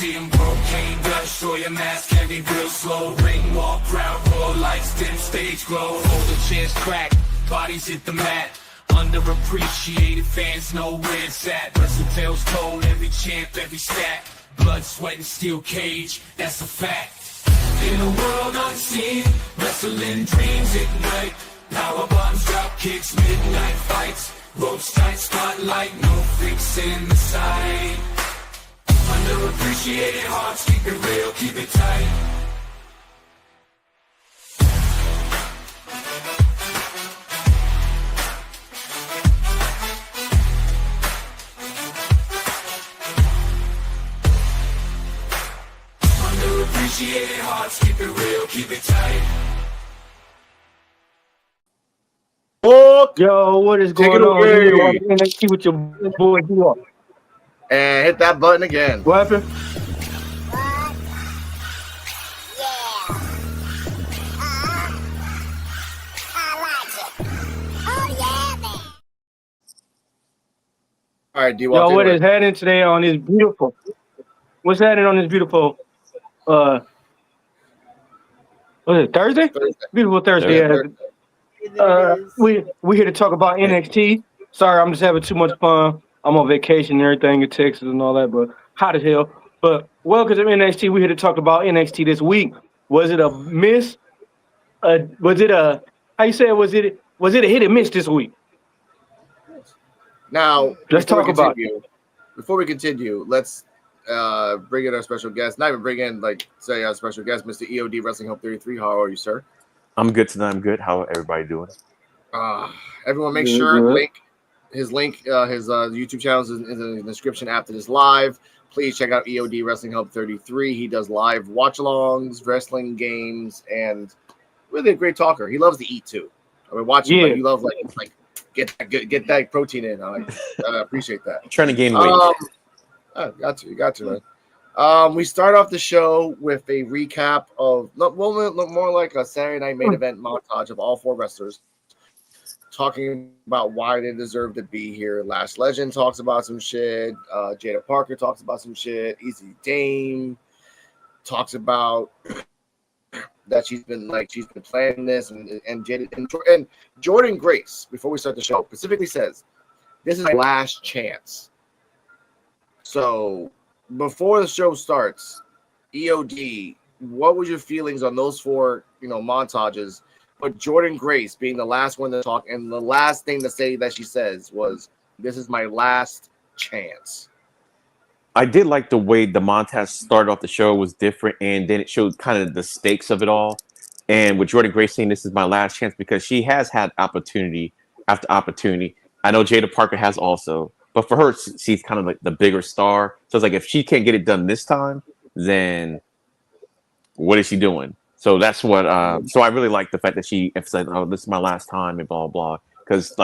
see him cocaine, destroy your mask, heavy real slow. Ring walk, crowd roar, lights dim, stage glow. All the chairs crack, bodies hit the mat. Underappreciated fans know where it's at. Wrestle tales told, every champ, every stat. Blood, sweat, and steel cage, that's a fact. In a world unseen, wrestling dreams ignite. Power bombs, drop kicks, midnight fights. Ropes tight, spotlight, no fixing the sight. Underappreciated hearts, keep it real, keep it tight. Underappreciated hearts, keep it real, keep it tight. Yo, what is going on? You're NXT with your boy D-Walk. And hit that button again. What happened? All right, D-Walk. Yo, what is happening today on this beautiful? What's happening on this beautiful? Was it Thursday? Beautiful Thursday. We here to talk about NXT. Sorry, I'm just having too much fun. I'm on vacation and everything in Texas and all that, but hot as hell. But welcome to NXT. We're here to talk about NXT this week. Was it a miss? Was it a how you say it? Was it a hit and miss this week? Now let's talk about it. Before we continue, let's bring in our special guest. Not even bring in say our special guest, Mr. EOD Wrestling Hub 33. How are you, sir? I'm good tonight. I'm good. How everybody doing? Everyone, make sure his YouTube channel is in the description after this live. Please check out EOD Wrestling Hub 33. He does live watch-alongs, wrestling games, and really a great talker. He loves to eat too. I mean, watching you love like get that protein in. I appreciate that. I'm trying to gain weight. You got to, man. We start off the show with a recap of more like a Saturday night main event montage of all four wrestlers talking about why they deserve to be here. Last Legend talks about some shit. Jaida Parker talks about some shit. Easy Dame talks about that she's been planning this, and Jaida and Jordan Grace, before we start the show, specifically says this is my last chance. So before the show starts, EOD, what was your feelings on those four montages? But Jordan Grace being the last one to talk, and the last thing to say that she says was, "This is my last chance." I did like the way the montage started off the show. Was different, and then it showed kind of the stakes of it all. And with Jordan Grace saying, "This is my last chance," because she has had opportunity after opportunity. I know Jaida Parker has also, but for her, she's kind of like the bigger star. So it's like, if she can't get it done this time, then what is she doing? So that's what. So I really like the fact that she emphasized, "Oh, this is my last time," and blah blah. Because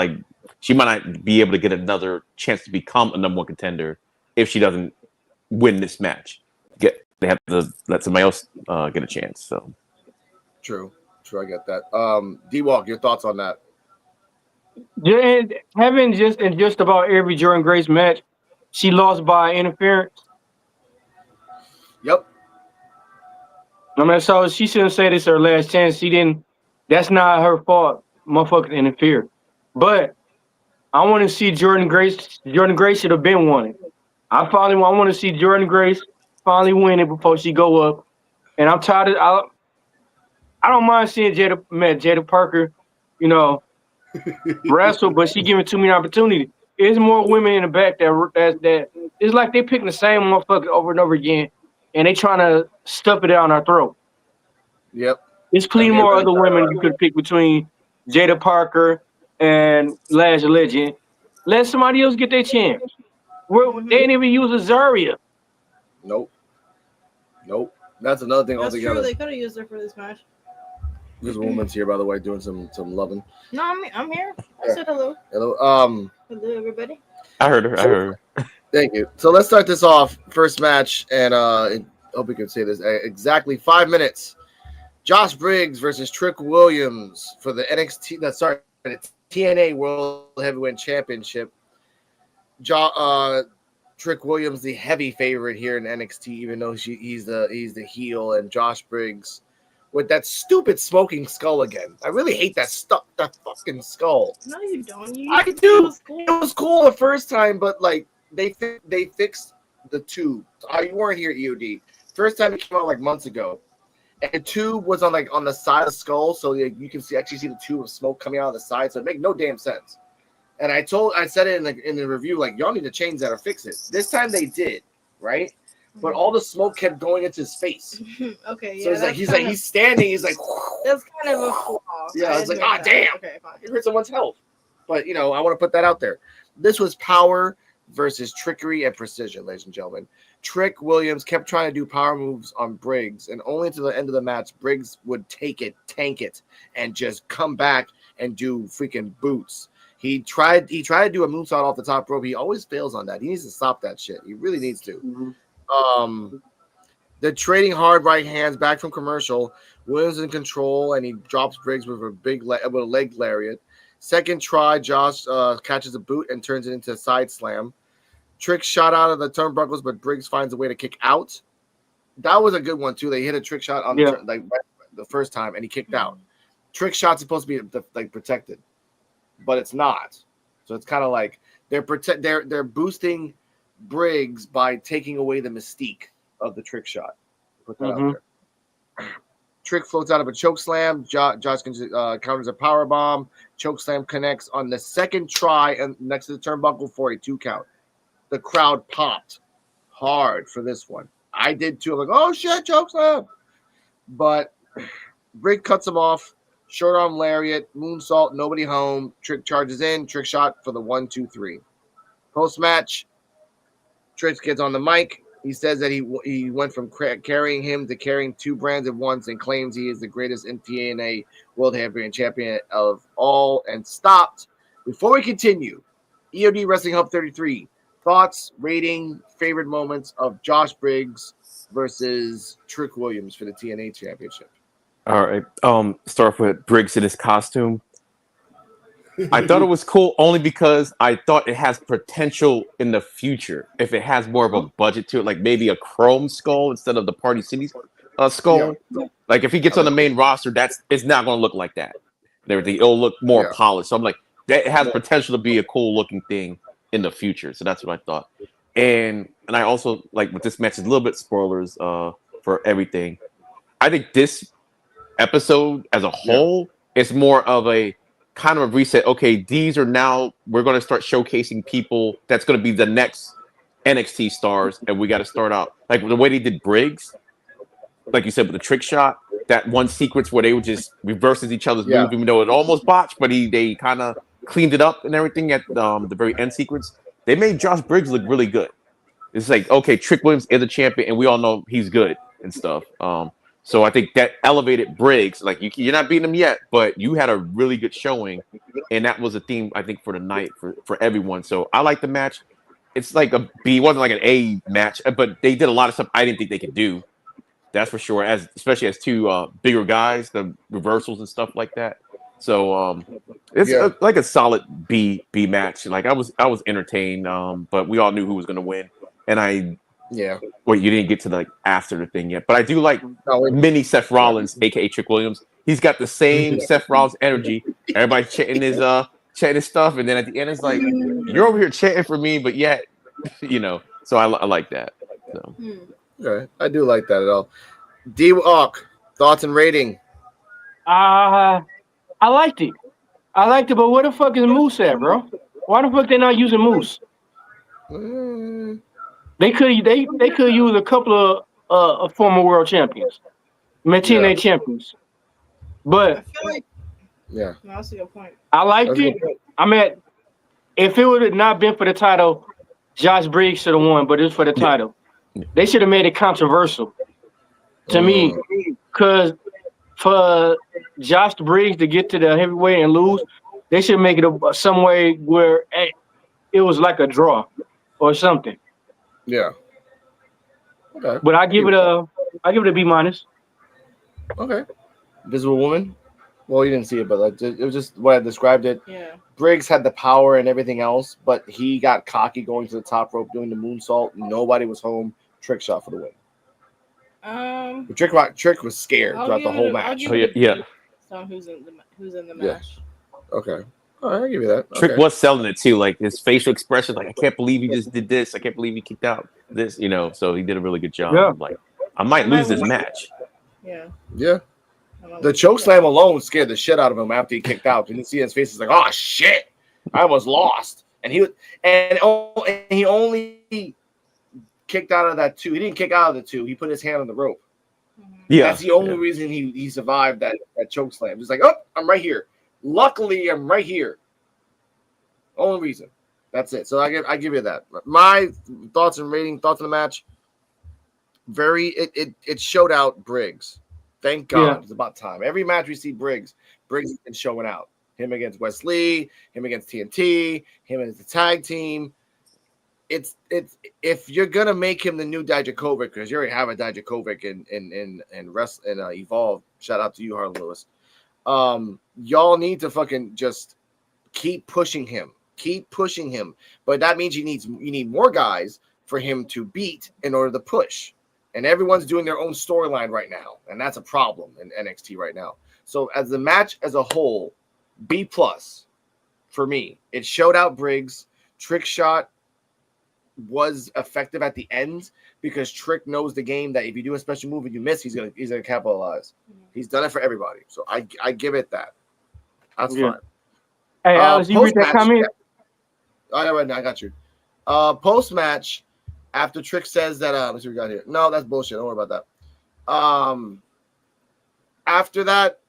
she might not be able to get another chance to become a number one contender if she doesn't win this match. They have to let somebody else get a chance. So true. I get that. D-Walk, your thoughts on that? Yeah, and having just about every Jordan Grace match, she lost by interference. Yep. I mean, so she shouldn't say this is her last chance. She didn't. That's not her fault. Motherfucker interfered. But I want to see Jordan Grace. Jordan Grace should have been winning. I want to see Jordan Grace finally win it before she go up. And I'm tired of. I don't mind seeing Jaida Parker, wrestle, but she giving too many opportunities. There's more women in the back that it's like they picking the same motherfucker over and over again, and they trying to stuff it down our throat. Yep. There's plenty more other women you could pick between Jaida Parker and Last Legend. Let somebody else get their chance. They didn't even use Azaria. Nope. That's another thing altogether. True. They could have used her for this match. There's a woman's here, by the way, doing some loving. No, I'm here. I said hello. Hello. Hello, everybody. I heard her. Thank you. So let's start this off. First match, and I hope we can say this exactly 5 minutes. Josh Briggs versus Trick Williams for the TNA World Heavyweight Championship. Trick Williams the heavy favorite here in NXT, even though he's the heel, and Josh Briggs with that stupid smoking skull again. I really hate that fucking skull. No, you don't. I do. It was cool the first time, but like they fixed the tube. You weren't here, EOD. First time it came out like months ago, and the tube was on the side of the skull, so you can actually see the tube of smoke coming out of the side. So it made no damn sense. And I said it in the review, like, y'all need to change that or fix it. This time they did, right? But all the smoke kept going into his face. Okay, so yeah. He's standing. He's like, that's kind of a flaw. yeah. It's like, damn. Okay, fine. It hurt someone's health. But I want to put that out there. This was power versus trickery and precision, ladies and gentlemen. Trick Williams kept trying to do power moves on Briggs, and only to the end of the match, Briggs would tank it, and just come back and do freaking boots. He tried to do a moonsault off the top rope. He always fails on that. He needs to stop that shit. He really needs to. Mm-hmm. The trading hard right hands back from commercial. Williams in control, and he drops Briggs with a leg lariat. Second try, Josh catches a boot and turns it into a side slam. Trick shot out of the turnbuckles, but Briggs finds a way to kick out. That was a good one too. They hit a trick shot on the first time, and he kicked out. Trick shot's supposed to be protected, but it's not. So it's kind of like they're boosting Briggs by taking away the mystique of the trick shot. Put that out there. Trick floats out of a choke slam. Josh counters a power bomb. Choke slam connects on the second try and next to the turnbuckle for a 2 count. The crowd popped hard for this one. I did too. I'm like, oh shit, choke slam. But Briggs cuts him off. Short arm lariat, moonsault, nobody home. Trick charges in. Trick shot for the 1-2-3. Post match, Trick gets on the mic. He says that he went from carrying him to carrying 2 brands at once, and claims he is the greatest TNA World Heavyweight Champion of all, and stopped. Before we continue, EOD Wrestling Hub 33, thoughts, rating, favorite moments of Josh Briggs versus Trick Williams for the TNA Championship. All right. Start off with Briggs in his costume. I thought it was cool only because I thought it has potential in the future if it has more of a budget to it, like maybe a chrome skull instead of the Party City skull. Yeah. Like if he gets on the main roster, it's not going to look like that. And everything, it'll look more polished. So I'm like, that has potential to be a cool looking thing in the future. So that's what I thought. And I also like with this match is a little bit spoilers for everything. I think this episode as a whole is more of a kind of a reset. Okay, we're going to start showcasing people that's going to be the next NXT stars, and we got to start out like the way they did Briggs, like you said with the trick shot. That one sequence where they would just reverses each other's move, even though it almost botched, but they kind of cleaned it up and everything at the very end sequence. They made Josh Briggs look really good. It's like, okay, Trick Williams is a champion, and we all know he's good and stuff. So I think that elevated Briggs. Like you're not beating him yet, but you had a really good showing, and that was a theme I think for the night for everyone. So I like the match. It's like a B. It wasn't like an A match, but they did a lot of stuff I didn't think they could do. That's for sure. Especially as 2 bigger guys, the reversals and stuff like that. So it's like a solid B match. Like I was entertained, but we all knew who was going to win, and Wait, you didn't get to the after the thing yet, but I do like mini Seth Rollins, aka Trick Williams. He's got the same Seth Rollins energy. Everybody chanting his stuff, and then at the end it's like you're over here chanting for me, but yet, So I like that. So. Okay, I do like that at all. D-Walk, thoughts and rating. I liked it. But where the fuck is Moose at, bro? Why the fuck they not using Moose? They could use a couple of former world champions, TNA champions. But I feel like no, that's a good point. I liked it. I mean, if it would have not been for the title, Josh Briggs should have won. But it's for the title. They should have made it controversial to me, because for Josh Briggs to get to the heavyweight and lose, they should make it some way where it was like a draw or something. Yeah. Okay. But I give it a B-. Okay. Invisible Woman. Well, you didn't see it, but like, it was just what I described it. Yeah. Briggs had the power and everything else, but he got cocky going to the top rope, doing the moonsault. Nobody was home. Trick shot for the win. Trick was scared throughout the whole match. Oh, yeah. So who's in the Yeah. match? Okay. All right, I'll give you that. Trick Okay. was selling it too, like his facial expression, like I can't believe he just did this. I can't believe he kicked out this, So he did a really good job. Yeah. Like I might lose this match. Yeah. Yeah. The choke slam alone scared the shit out of him after he kicked out. You didn't see his face. He's like, "Oh shit, I almost lost." And he only kicked out of that 2. He didn't kick out of the 2. He put his hand on the rope. Yeah, that's the only reason he survived that choke slam. He's like, "Oh, I'm right here. Luckily, I'm right here." Only reason. That's it. So I give you that. My thoughts on the match. It showed out Briggs. Thank God. Yeah. It's about time. Every match we see Briggs has been showing out. Him against Wesley, him against TNT, him against the tag team. It's if you're gonna make him the new Dijakovic, because you already have a Dijakovic in Evolve. Shout out to you, Harlan Lewis. Y'all need to fucking just keep pushing him. But that means you need more guys for him to beat in order to push. And everyone's doing their own storyline right now, and that's a problem in NXT right now. So as the match as a whole, B+ for me. It showed out Briggs. Trick shot was effective at the end because Trick knows the game that if you do a special move and you miss, he's gonna capitalize. He's done it for everybody, so I give it that. That's fine. Hey, Alex, you read that comment? Yeah. I got you. Post match. After Trick says that, let's see what we got here. No, that's bullshit. Don't worry about that. After that,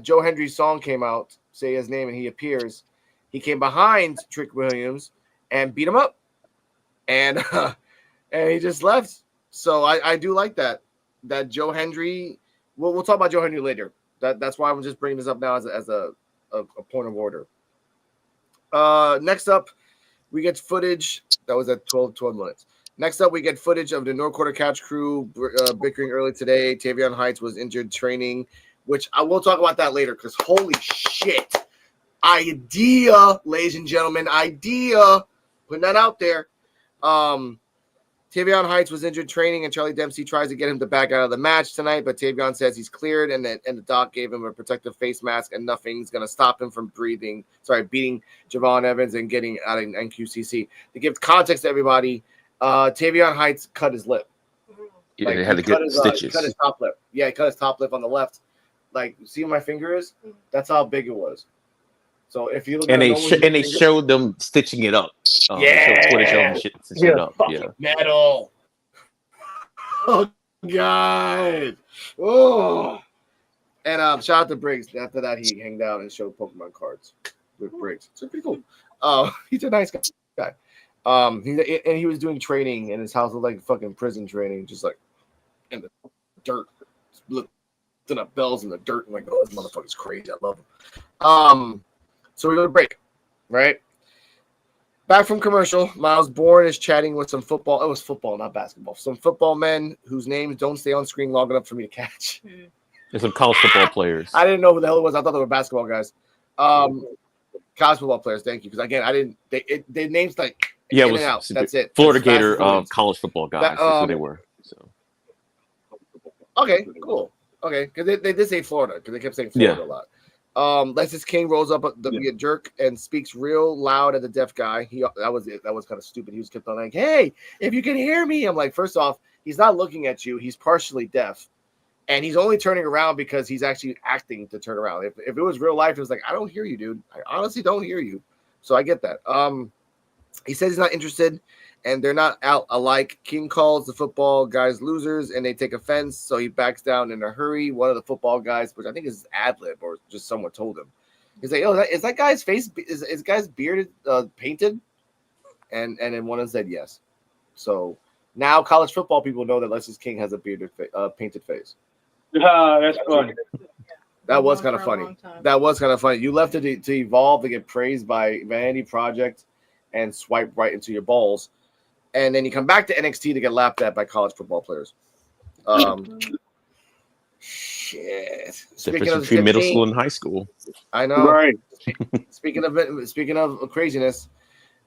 Joe Hendry's song came out, say his name, and he appears. He came behind Trick Williams and beat him up, and he just left. So I do like that Joe Hendry. We'll talk about Joe Hendry later. That's why I'm just bringing this up now as a point of order. Next up, we get footage. That was at 12 minutes. Next up, we get footage of the North Quarter Catch crew bickering early today. Tavion Heights was injured training, which I will talk about that later because holy shit. Idea, ladies and gentlemen. Idea. Putting that out there. Tavion Heights was injured training, and Charlie Dempsey tries to get him to back out of the match tonight, but Tavion says he's cleared, and the doc gave him a protective face mask, and nothing's going to stop him from beating Javon Evans and getting out of NQCC. To give context to everybody, Tavion Heights cut his lip. Yeah, he had to get stitches. Cut his top lip. Yeah, he cut his top lip on the left. Like, see where my finger is? That's how big it was. So if you look and they showed them stitching it up. Stitching it up. Yeah. Metal. Oh God. Oh. And shout out to Briggs. After that, he hanged out and showed Pokemon cards with Briggs. So pretty cool. He's a nice guy. He was doing training in his house, like fucking prison training, just like in the dirt, lifting up bells in the dirt. I'm like, oh, this motherfucker's crazy. I love him. So we go to break, right? Back from commercial, Miles Bourne is chatting with some football. It was football, not basketball. Some football men whose names don't stay on screen long enough for me to catch. There's some college football players. I didn't know who the hell it was. I thought they were basketball guys. College football players. Thank you, because again, I didn't. Their names like it was out. That's it. Florida Gator college football guys. That's who they were. So okay, cool. Okay, because they did say Florida because they kept saying Florida a lot. Lexus King rolls up a jerk and speaks real loud at the deaf guy. That was kind of stupid. He was kept on like, "Hey, if you can hear me," I'm like, first off, he's not looking at you. He's partially deaf, and he's only turning around because he's actually acting to turn around. If it was real life, it was like, I don't hear you, dude. I honestly don't hear you. So I get that. He says he's not interested, and they're not out alike. King calls the football guys losers, and they take offense, so he backs down in a hurry. One of the football guys, which I think is ad-lib or just someone told him, he's like, "Oh, is that guy's face? Is guy's beard painted?" And then one of them said yes. So now college football people know that Lexus King has a bearded, painted face. That's funny. That was kind of funny. That was kind of funny. You left it to evolve to get praised by Vanity Project and swipe right into your balls. And then you come back to NXT to get laughed at by college football players. Shit. Difference between middle school and high school. I know. Right. Speaking of craziness,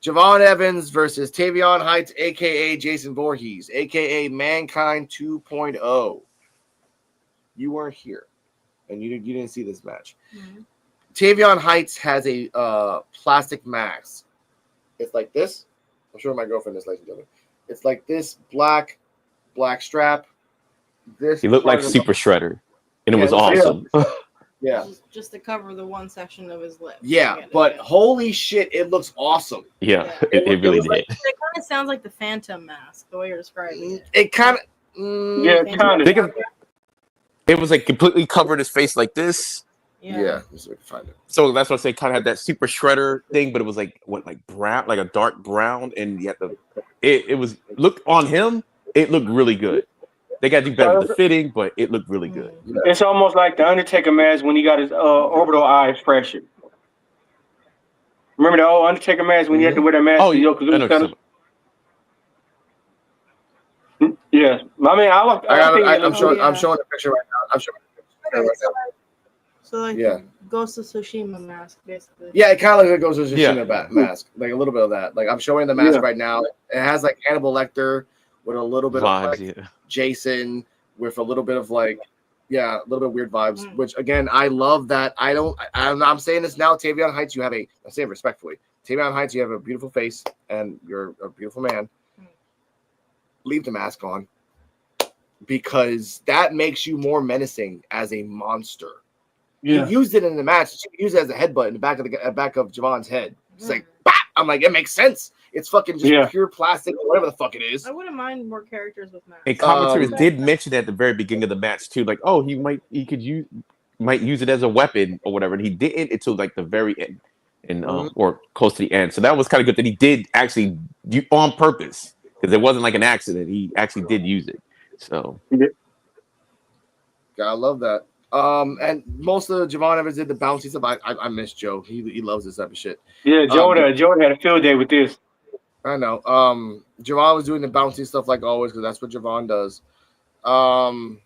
Javon Evans versus Tavion Heights, aka Jason Voorhees, aka Mankind 2.0. You weren't here, and you didn't see this match. Mm-hmm. Tavion Heights has a plastic mask. It's like this. I'm sure my girlfriend is, ladies and gentlemen. It's like this black strap. This He looked like part of Super Shredder, and it was Yeah, awesome. yeah. Just to cover the one section of his lip. Yeah, but holy shit, it looks awesome. Yeah, Yeah. it really was did. It kind of sounds like the Phantom mask, the way you're describing it. It kind of, Yeah, kind of. Think of it was like completely covered his face like this. yeah. Let's see if we can find it. So that's what I say, kind of had that Super Shredder thing, but it was like brown, like a dark brown, and you had the it was look on him. It looked really good. They got to do better with the fitting, but it looked really good. It's almost like the Undertaker mask when he got his orbital eyes fractured. Remember the old Undertaker mask when he had to wear that mask? Oh, to yeah. Yokozuna I know Thunder? Yes, I mean, I'm showing yeah. I'm showing a picture right now. I'm showing a picture right now. So like Yeah. Ghost of Tsushima mask, basically. Yeah, it kind of like goes with a Yeah. Tsushima mask, like a little bit of that. Like I'm showing the mask right now. It has like Hannibal Lecter with a little bit of like Vibes, yeah. Jason with a little bit of like, a little bit of weird vibes. Which again, I love that. I'm saying this now. Tavion Heights, I say it respectfully. Tavion Heights, you have a beautiful face and you're a beautiful man. Leave the mask on because that makes you more menacing as a monster. Yeah. He used it in the match. He used it as a headbutt in the back of Javon's head. It's like, bah! I'm like, it makes sense. It's fucking just pure plastic, or whatever the fuck it is. I wouldn't mind more characters with masks. And commentators did mention that at the very beginning of the match too, like, oh, might use it as a weapon or whatever, and he didn't until like the very end, and or close to the end. So that was kind of good that he did actually do on purpose because it wasn't like an accident. He actually did use it. So I love that. And most of Javon Evans did the bouncy stuff. I miss Joe. He loves this type of shit. Yeah, Joe had a field day with this. I know. Javon was doing the bouncy stuff like always because that's what Javon does. Oh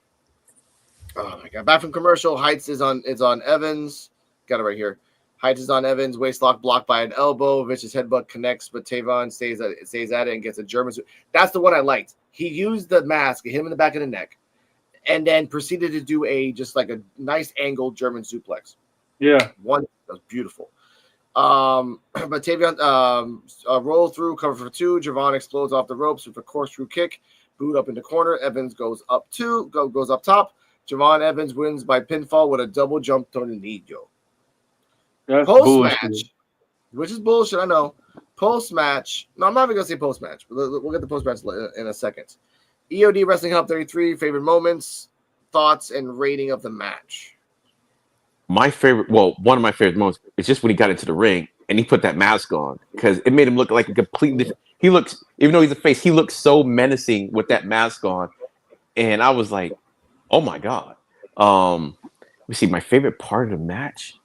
my god! Back from commercial. Heights is on Evans. Got it right here. Heights is on Evans. Waistlock blocked by an elbow. Vicious headbutt connects, but Tavon stays at it and gets a German. That's the one I liked. He used the mask, hit him in the back of the neck, and then proceeded to do a nice angled German suplex. Yeah, one that was beautiful. But Tavion roll through, cover for two. Javon explodes off the ropes with a corkscrew kick. Boot up in the corner. Evans goes up goes up top. Javon Evans wins by pinfall with a double jump tornado. Post match, which is bullshit, I know. Post match. No, I'm not even gonna say post match. We'll get the post match in a second. EOD Wrestling Hub 33 favorite moments, thoughts, and rating of the match. one of my favorite moments is just when he got into the ring and he put that mask on because it made him look like a completely different. He looks, even though he's a face, he looks so menacing with that mask on, and I was like, oh my god. Let me see, my favorite part of the match.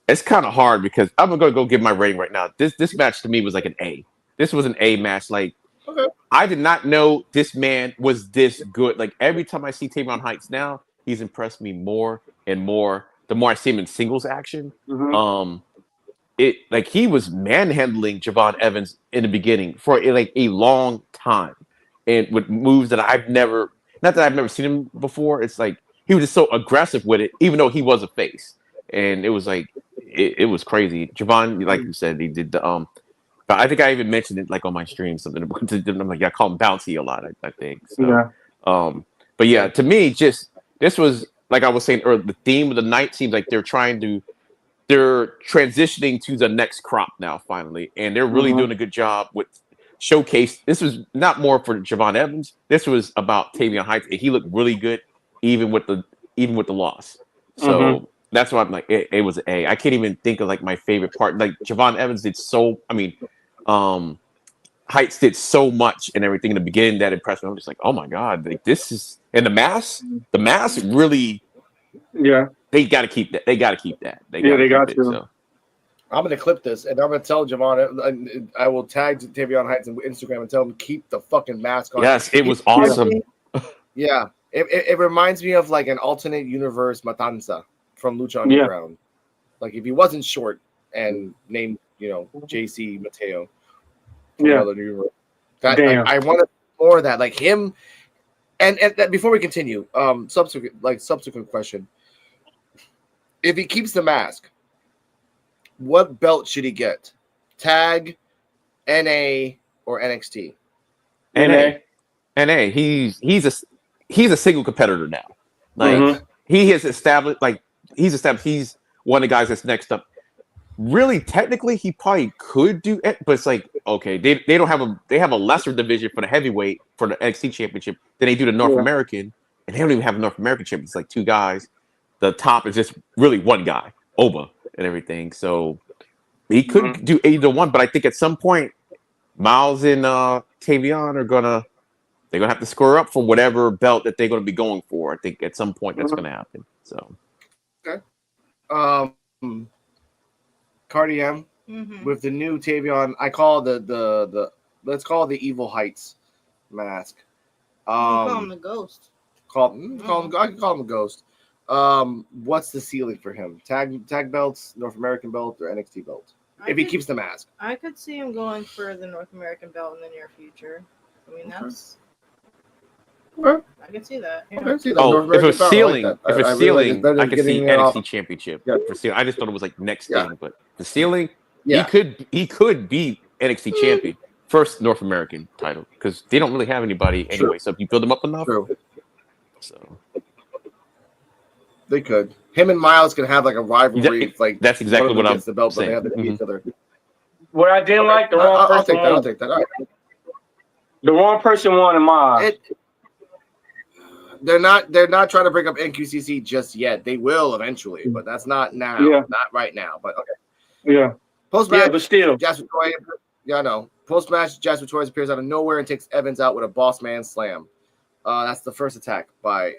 It's kind of hard because I'm gonna go give my rating right now. This match to me was like an A. This was an A match. Like, okay. I did not know this man was this good. Like every time I see Tavion Heights now, he's impressed me more and more. The more I see him in singles action, he was manhandling Javon Evans in the beginning for a long time, and with moves that not that I've never seen him before. It's like he was just so aggressive with it, even though he was a face, and it was like it was crazy. Javon, like you said, he did the but I think I even mentioned it like on my stream something about it. I'm like, I call him bouncy a lot. I think so. Yeah. But yeah, to me, just this was like I was saying earlier. The theme of the night seems like they're transitioning to the next crop now, finally, and they're really doing a good job with showcase. This was not more for Javon Evans. This was about Tavion Heights, and he looked really good, even with the loss. So that's why I'm like, it was an A. I can't even think of like my favorite part. Like Javon Evans did so. I mean, Heights did so much and everything in the beginning that impressed me. I'm just like, oh my god, like this is and the mask really. Yeah, they got to keep that. They got to keep that. They got to. So. I'm gonna clip this and I'm gonna tell Javon. I will tag Tavion Heights on Instagram and tell him keep the fucking mask on. Yes, it was awesome. Yeah, It reminds me of like an alternate universe Matanza from Lucha Underground. Like if he wasn't short and named, JC Mateo from another universe. I wanted more of that, like him. And before we continue, subsequent question: if he keeps the mask, what belt should he get? Tag, NA, or NXT? NA. He's a single competitor now. Like he has established, he's one of the guys that's next up. Really, technically, he probably could do it, but it's like, okay, they have a lesser division for the heavyweight for the NXT championship than they do the North American, and they don't even have a North American champion. It's like two guys. The top is just really one guy, Oba, and everything. So he could do either one, but I think at some point, Miles and Tavion are gonna have to square up for whatever belt that they're gonna be going for. I think at some point that's gonna happen. So okay. Cardi M with the new Tavion, I call the let's call it the Evil Heights mask. Call him the Ghost. I can call him a Ghost. What's the ceiling for him? Tag belts, North American belt, or NXT belt? If he keeps the mask, I could see him going for the North American belt in the near future. I mean, that's. I can see that. Yeah. If it's ceiling, I could see NXT championship. Yeah. For ceiling, I just thought it was like next thing, but the ceiling, yeah, he could be NXT champion, first North American title, because they don't really have anybody anyway. So if you build them up enough, so they could. Him and Miles can have like a rivalry. Like that's exactly what I'm the belt, saying. But they have to beat each other. What I didn't like, the wrong person. I'll take that. All right. The wrong person won in my eyes. They're not trying to break up NQCC just yet. They will eventually, but that's not now. Yeah. Not right now. But okay. Yeah. Post match, but still. Jasper Troy. Yeah, I know. Post match, Jasper Troy appears out of nowhere and takes Evans out with a boss man slam. That's the first attack by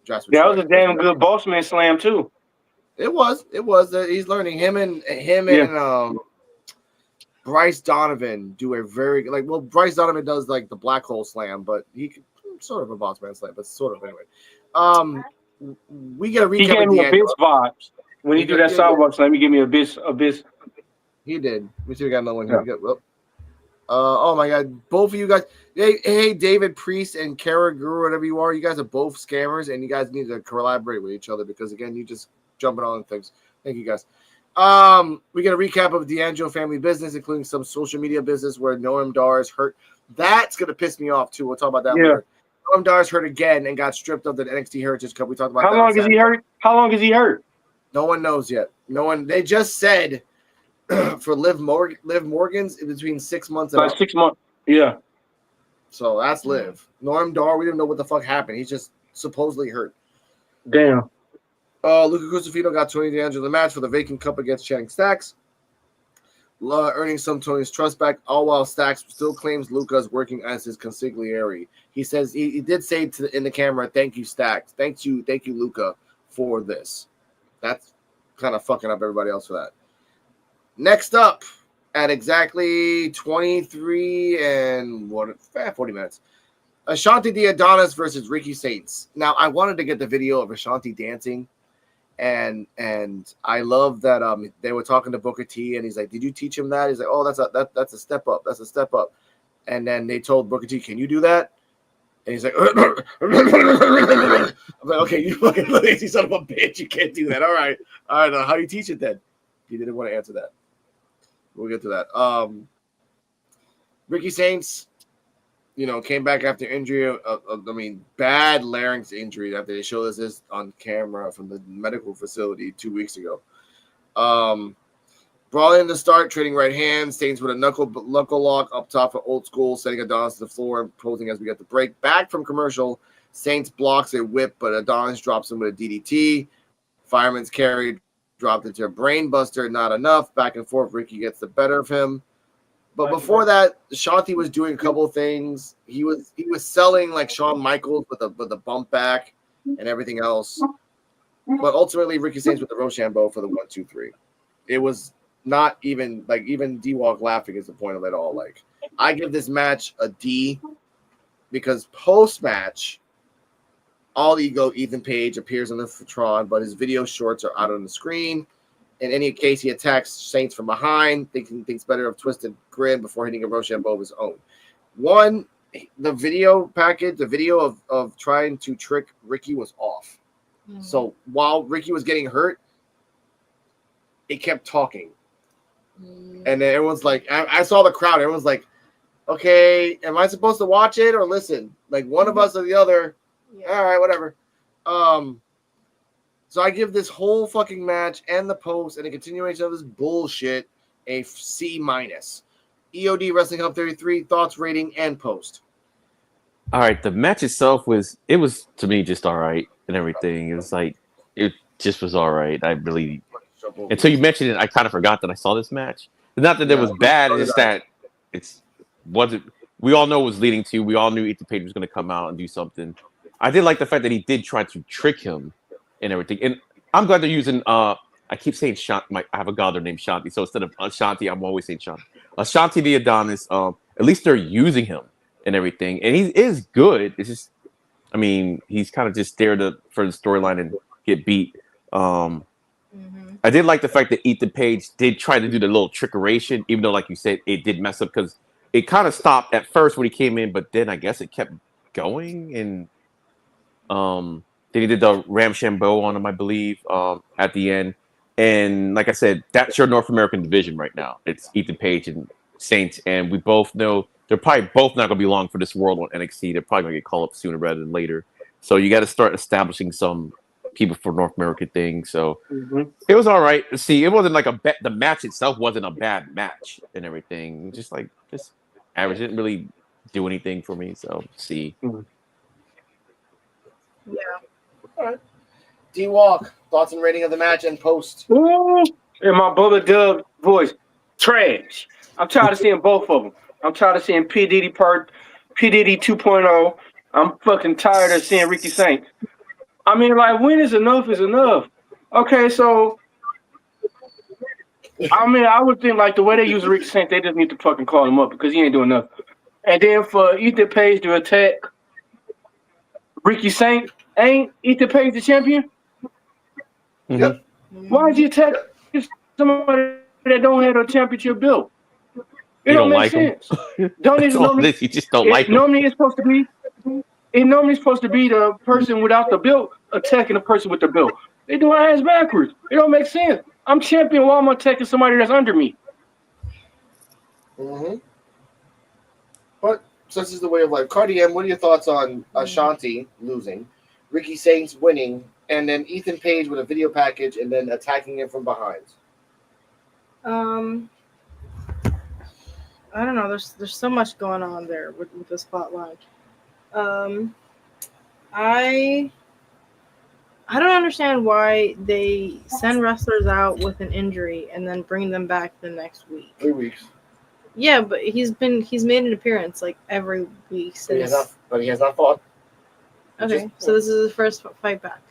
Jasper. That Troy. was a damn good boss man slam too. It was. He's learning. Him and Bryce Donovan do a very Bryce Donovan does like the black hole slam, but he could sort of a boss man slam, but sort of anyway. We get a recap. He gave me Abyss vibes when he do that sidewalk slam. He gave me Abyss. He did. We see we got another one here. Oh my god, both of you guys. Hey, David Priest and Kara Guru, whatever you are, you guys are both scammers, and you guys need to collaborate with each other because again, you just jumping on things. Thank you guys. We get a recap of D'Angelo family business, including some social media business where Noam Dar is hurt. That's gonna piss me off too. We'll talk about that later. Noam Dar is hurt again and got stripped of the NXT Heritage Cup. We talked about How long is he hurt? How long is he hurt? No one knows yet. No one. They just said for Liv Morgan's between 6 months and 6 months. Yeah. So that's Liv. Noam Dar, we didn't know what the fuck happened. He's just supposedly hurt. Damn. Luca Crucifino got Tony D'Angelo the match for the vacant cup against Channing Stacks, earning some Tony's trust back, all while Stacks still claims Luca is working as his consigliere. He says he did say in the camera, "Thank you, Stacks. Thank you, Luca, for this." That's kind of fucking up everybody else for that. Next up, at exactly 23 and 40 minutes, Ashanti the Adonis versus Ricky Saints. Now, I wanted to get the video of Ashanti dancing. And I love that they were talking to Booker T and he's like, "Did you teach him that?" He's like, "Oh, that's a step up. That's a step up." And then they told Booker T, "Can you do that?" And he's like, I'm like, "Okay, you fucking lazy son of a bitch, you can't do that." All right. How do you teach it then? He didn't want to answer that. We'll get to that. Ricky Saints, came back after injury. Bad larynx injury after they showed us this on camera from the medical facility 2 weeks ago. Brawling to start, trading right hands. Saints with a knuckle lock up top for Old School, setting Adonis to the floor and posing as we get the break. Back from commercial, Saints blocks a whip, but Adonis drops him with a DDT. Fireman's carry, dropped into a brain buster, not enough. Back and forth, Ricky gets the better of him. But before that, Shanti was doing a couple of things. He was selling like Shawn Michaels with a bump back and everything else. But ultimately, Ricky Saints with the Rochambeau for the 1-2-3. It was not even D-Walk laughing is the point of it all. Like, I give this match a D because post match, All Ego Ethan Page appears on the Tron, but his video shorts are out on the screen. In any case, he attacks Saints from behind, thinks better of Twisted Grin before hitting a Rochambeau of his own. One, the video package, the video of trying to trick Ricky was off. Mm-hmm. So while Ricky was getting hurt, it kept talking. Mm-hmm. And then everyone's like, I saw the crowd. Everyone's like, okay, am I supposed to watch it or listen? Like one of us or the other. Yeah. All right, whatever. So I give this whole fucking match and the post and a continuation of this bullshit a C-. EOD Wrestling Hub 33 thoughts, rating, and post. All right, the match itself was to me just all right and everything. It was like it just was all right. I really until you mentioned it, I kind of forgot that I saw this match. It's not that it was bad, it's just that it's wasn't. We all know it was leading to. We all knew Ethan Page was going to come out and do something. I did like the fact that he did try to trick him and everything. And I'm glad they're using. I keep saying Shanti. I have a daughter named Shanti, so instead of Ashanti, I'm always saying Shanti. Ashanti the Adonis. At least they're using him and everything, and he is good. It's just, I mean, he's kind of just there for the storyline and get beat. I did like the fact that Ethan Page did try to do the little trickeration, even though, like you said, it did mess up because it kind of stopped at first when he came in, but then I guess it kept going, and then he did the Rochambeau on him, I believe, at the end. And like I said, that's your North American division right now. It's Ethan Page and Saints, and we both know they're probably both not going to be long for this world on NXT. They're probably going to get called up sooner rather than later. So you got to start establishing some people for North American things. So it was all right. See, it wasn't like the match itself wasn't a bad match and everything. Just average. It didn't really do anything for me. So see. Yeah. All right. D-Walk, thoughts and rating of the match and post. Ooh, in my Bubba Dub voice, trash. I'm tired of seeing both of them. I'm tired of seeing P. Diddy 2.0. I'm fucking tired of seeing Ricky Saints. I mean, like, when is enough is enough. Okay, so, I mean, I would think, like, the way they use Ricky Saints, they just need to fucking call him up because he ain't doing nothing. And then for Ethan Page to attack Ricky Saints, ain't Ethan Page the champion? Yep. Why is he attacking somebody that don't have a championship belt? It don't make sense. You just don't like him. Normally it's supposed to be. It normally supposed to be the person without the belt attacking the person with the belt. They do ass backwards. It don't make sense. I'm champion while I'm attacking somebody that's under me. But such is the way of life. Cardi M, what are your thoughts on Ashanti losing, Ricky Saints winning, and then Ethan Page with a video package and then attacking him from behind? I don't know. There's so much going on there with this plot line. I don't understand why they send wrestlers out with an injury and then bring them back the next week. 3 weeks. Yeah, but he's made an appearance like every week since. But he has not fought. Okay, so this is his first fight back.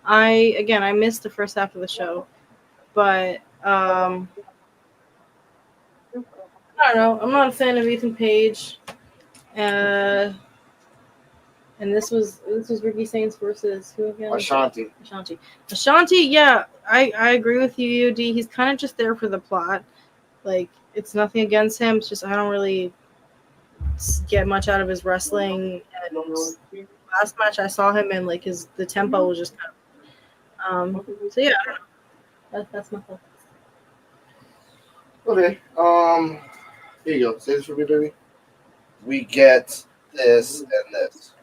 I missed the first half of the show, but I don't know. I'm not a fan of Ethan Page. And this was Ricky Saints versus who again? Ashanti, yeah, I agree with you, UD. He's kind of just there for the plot. Like, it's nothing against him. It's just I don't really get much out of his wrestling. And last match I saw him in, like, the tempo was just kind of so yeah, I don't know. That's my thought. Okay. Here you go. Say this for me, baby. We get this and this.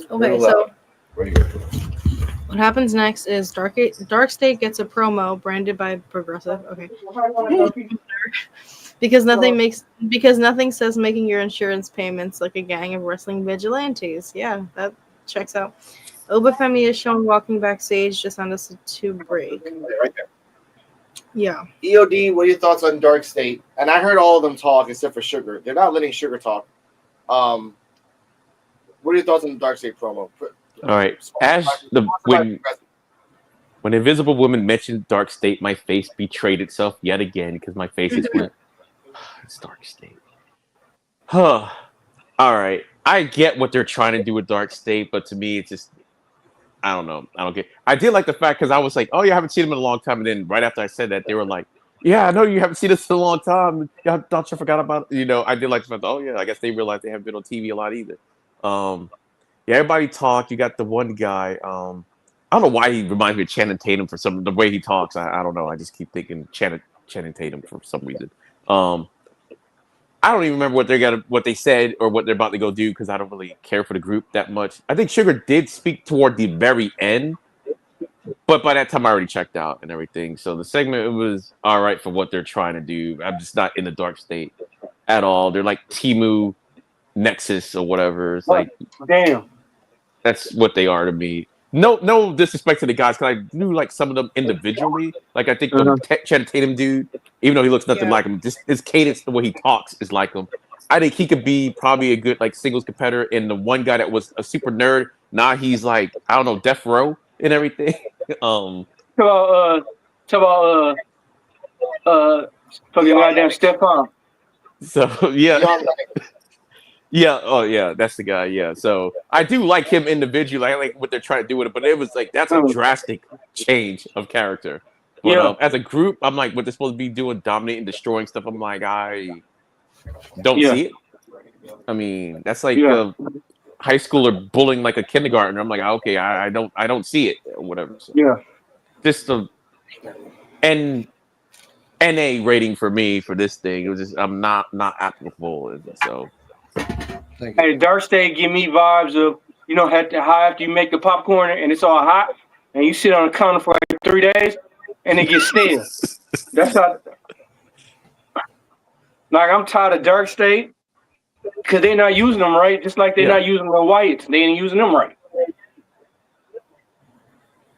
Okay, so what happens next is Dark State gets a promo branded by Progressive. Okay. because nothing says making your insurance payments like a gang of wrestling vigilantes. Yeah, that checks out. Obafemi is shown walking backstage just on a to break. Right there. Yeah. EOD, what are your thoughts on Dark State? And I heard all of them talk except for Sugar. They're not letting Sugar talk. What are your thoughts on the Dark State promo? All right. When Invisible Woman mentioned Dark State, my face betrayed itself yet again because my face is went. It's Dark State. I all right, I get what they're trying to do with Dark State, but to me, it's just I don't know. I don't get. I did like the fact because I was like, oh, you haven't seen him in a long time, and then right after I said that, they were like, yeah, I know you haven't seen us in a long time. I thought you forgot about it. I did like the fact. Oh yeah, I guess they realized they haven't been on TV a lot either. Yeah, everybody talked. You got the one guy. I don't know why he reminds me of Channing Tatum for the way he talks. I don't know. I just keep thinking Channing Tatum for some reason. I don't even remember what they said or what they're about to go do because I don't really care for the group that much. I think Sugar did speak toward the very end, but by that time I already checked out and everything. So the segment was all right for what they're trying to do. I'm just not in the Dark State at all. They're like Timu Nexus or whatever. It's like Damn. that's what they are to me. No disrespect to the guys because I knew like some of them individually. Like I think the Channing Tatum dude, even though he looks nothing like him, just his cadence, the way he talks is like him. I think he could be probably a good like singles competitor. And the one guy that was a super nerd, now he's like I don't know, death row and everything. Talk about fucking goddamn Stephon. So yeah. Yeah, oh yeah, that's the guy. Yeah, so I do like him individually. I like what they're trying to do with it, but it was like that's a drastic change of character. But as a group, I'm like, what they're supposed to be doing, dominating, destroying stuff. I'm like, I don't see it. I mean, that's like a high schooler bullying like a kindergartner. I'm like, okay, I don't see it or whatever. So, just the NA rating for me for this thing. It was just I'm not applicable. So. Hey, Dark State give me vibes of how after you make the popcorn and it's all hot and you sit on the counter for like 3 days and it gets stale. That's not like I'm tired of Dark State because they're not using them right, just like they're not using the whites. They ain't using them right.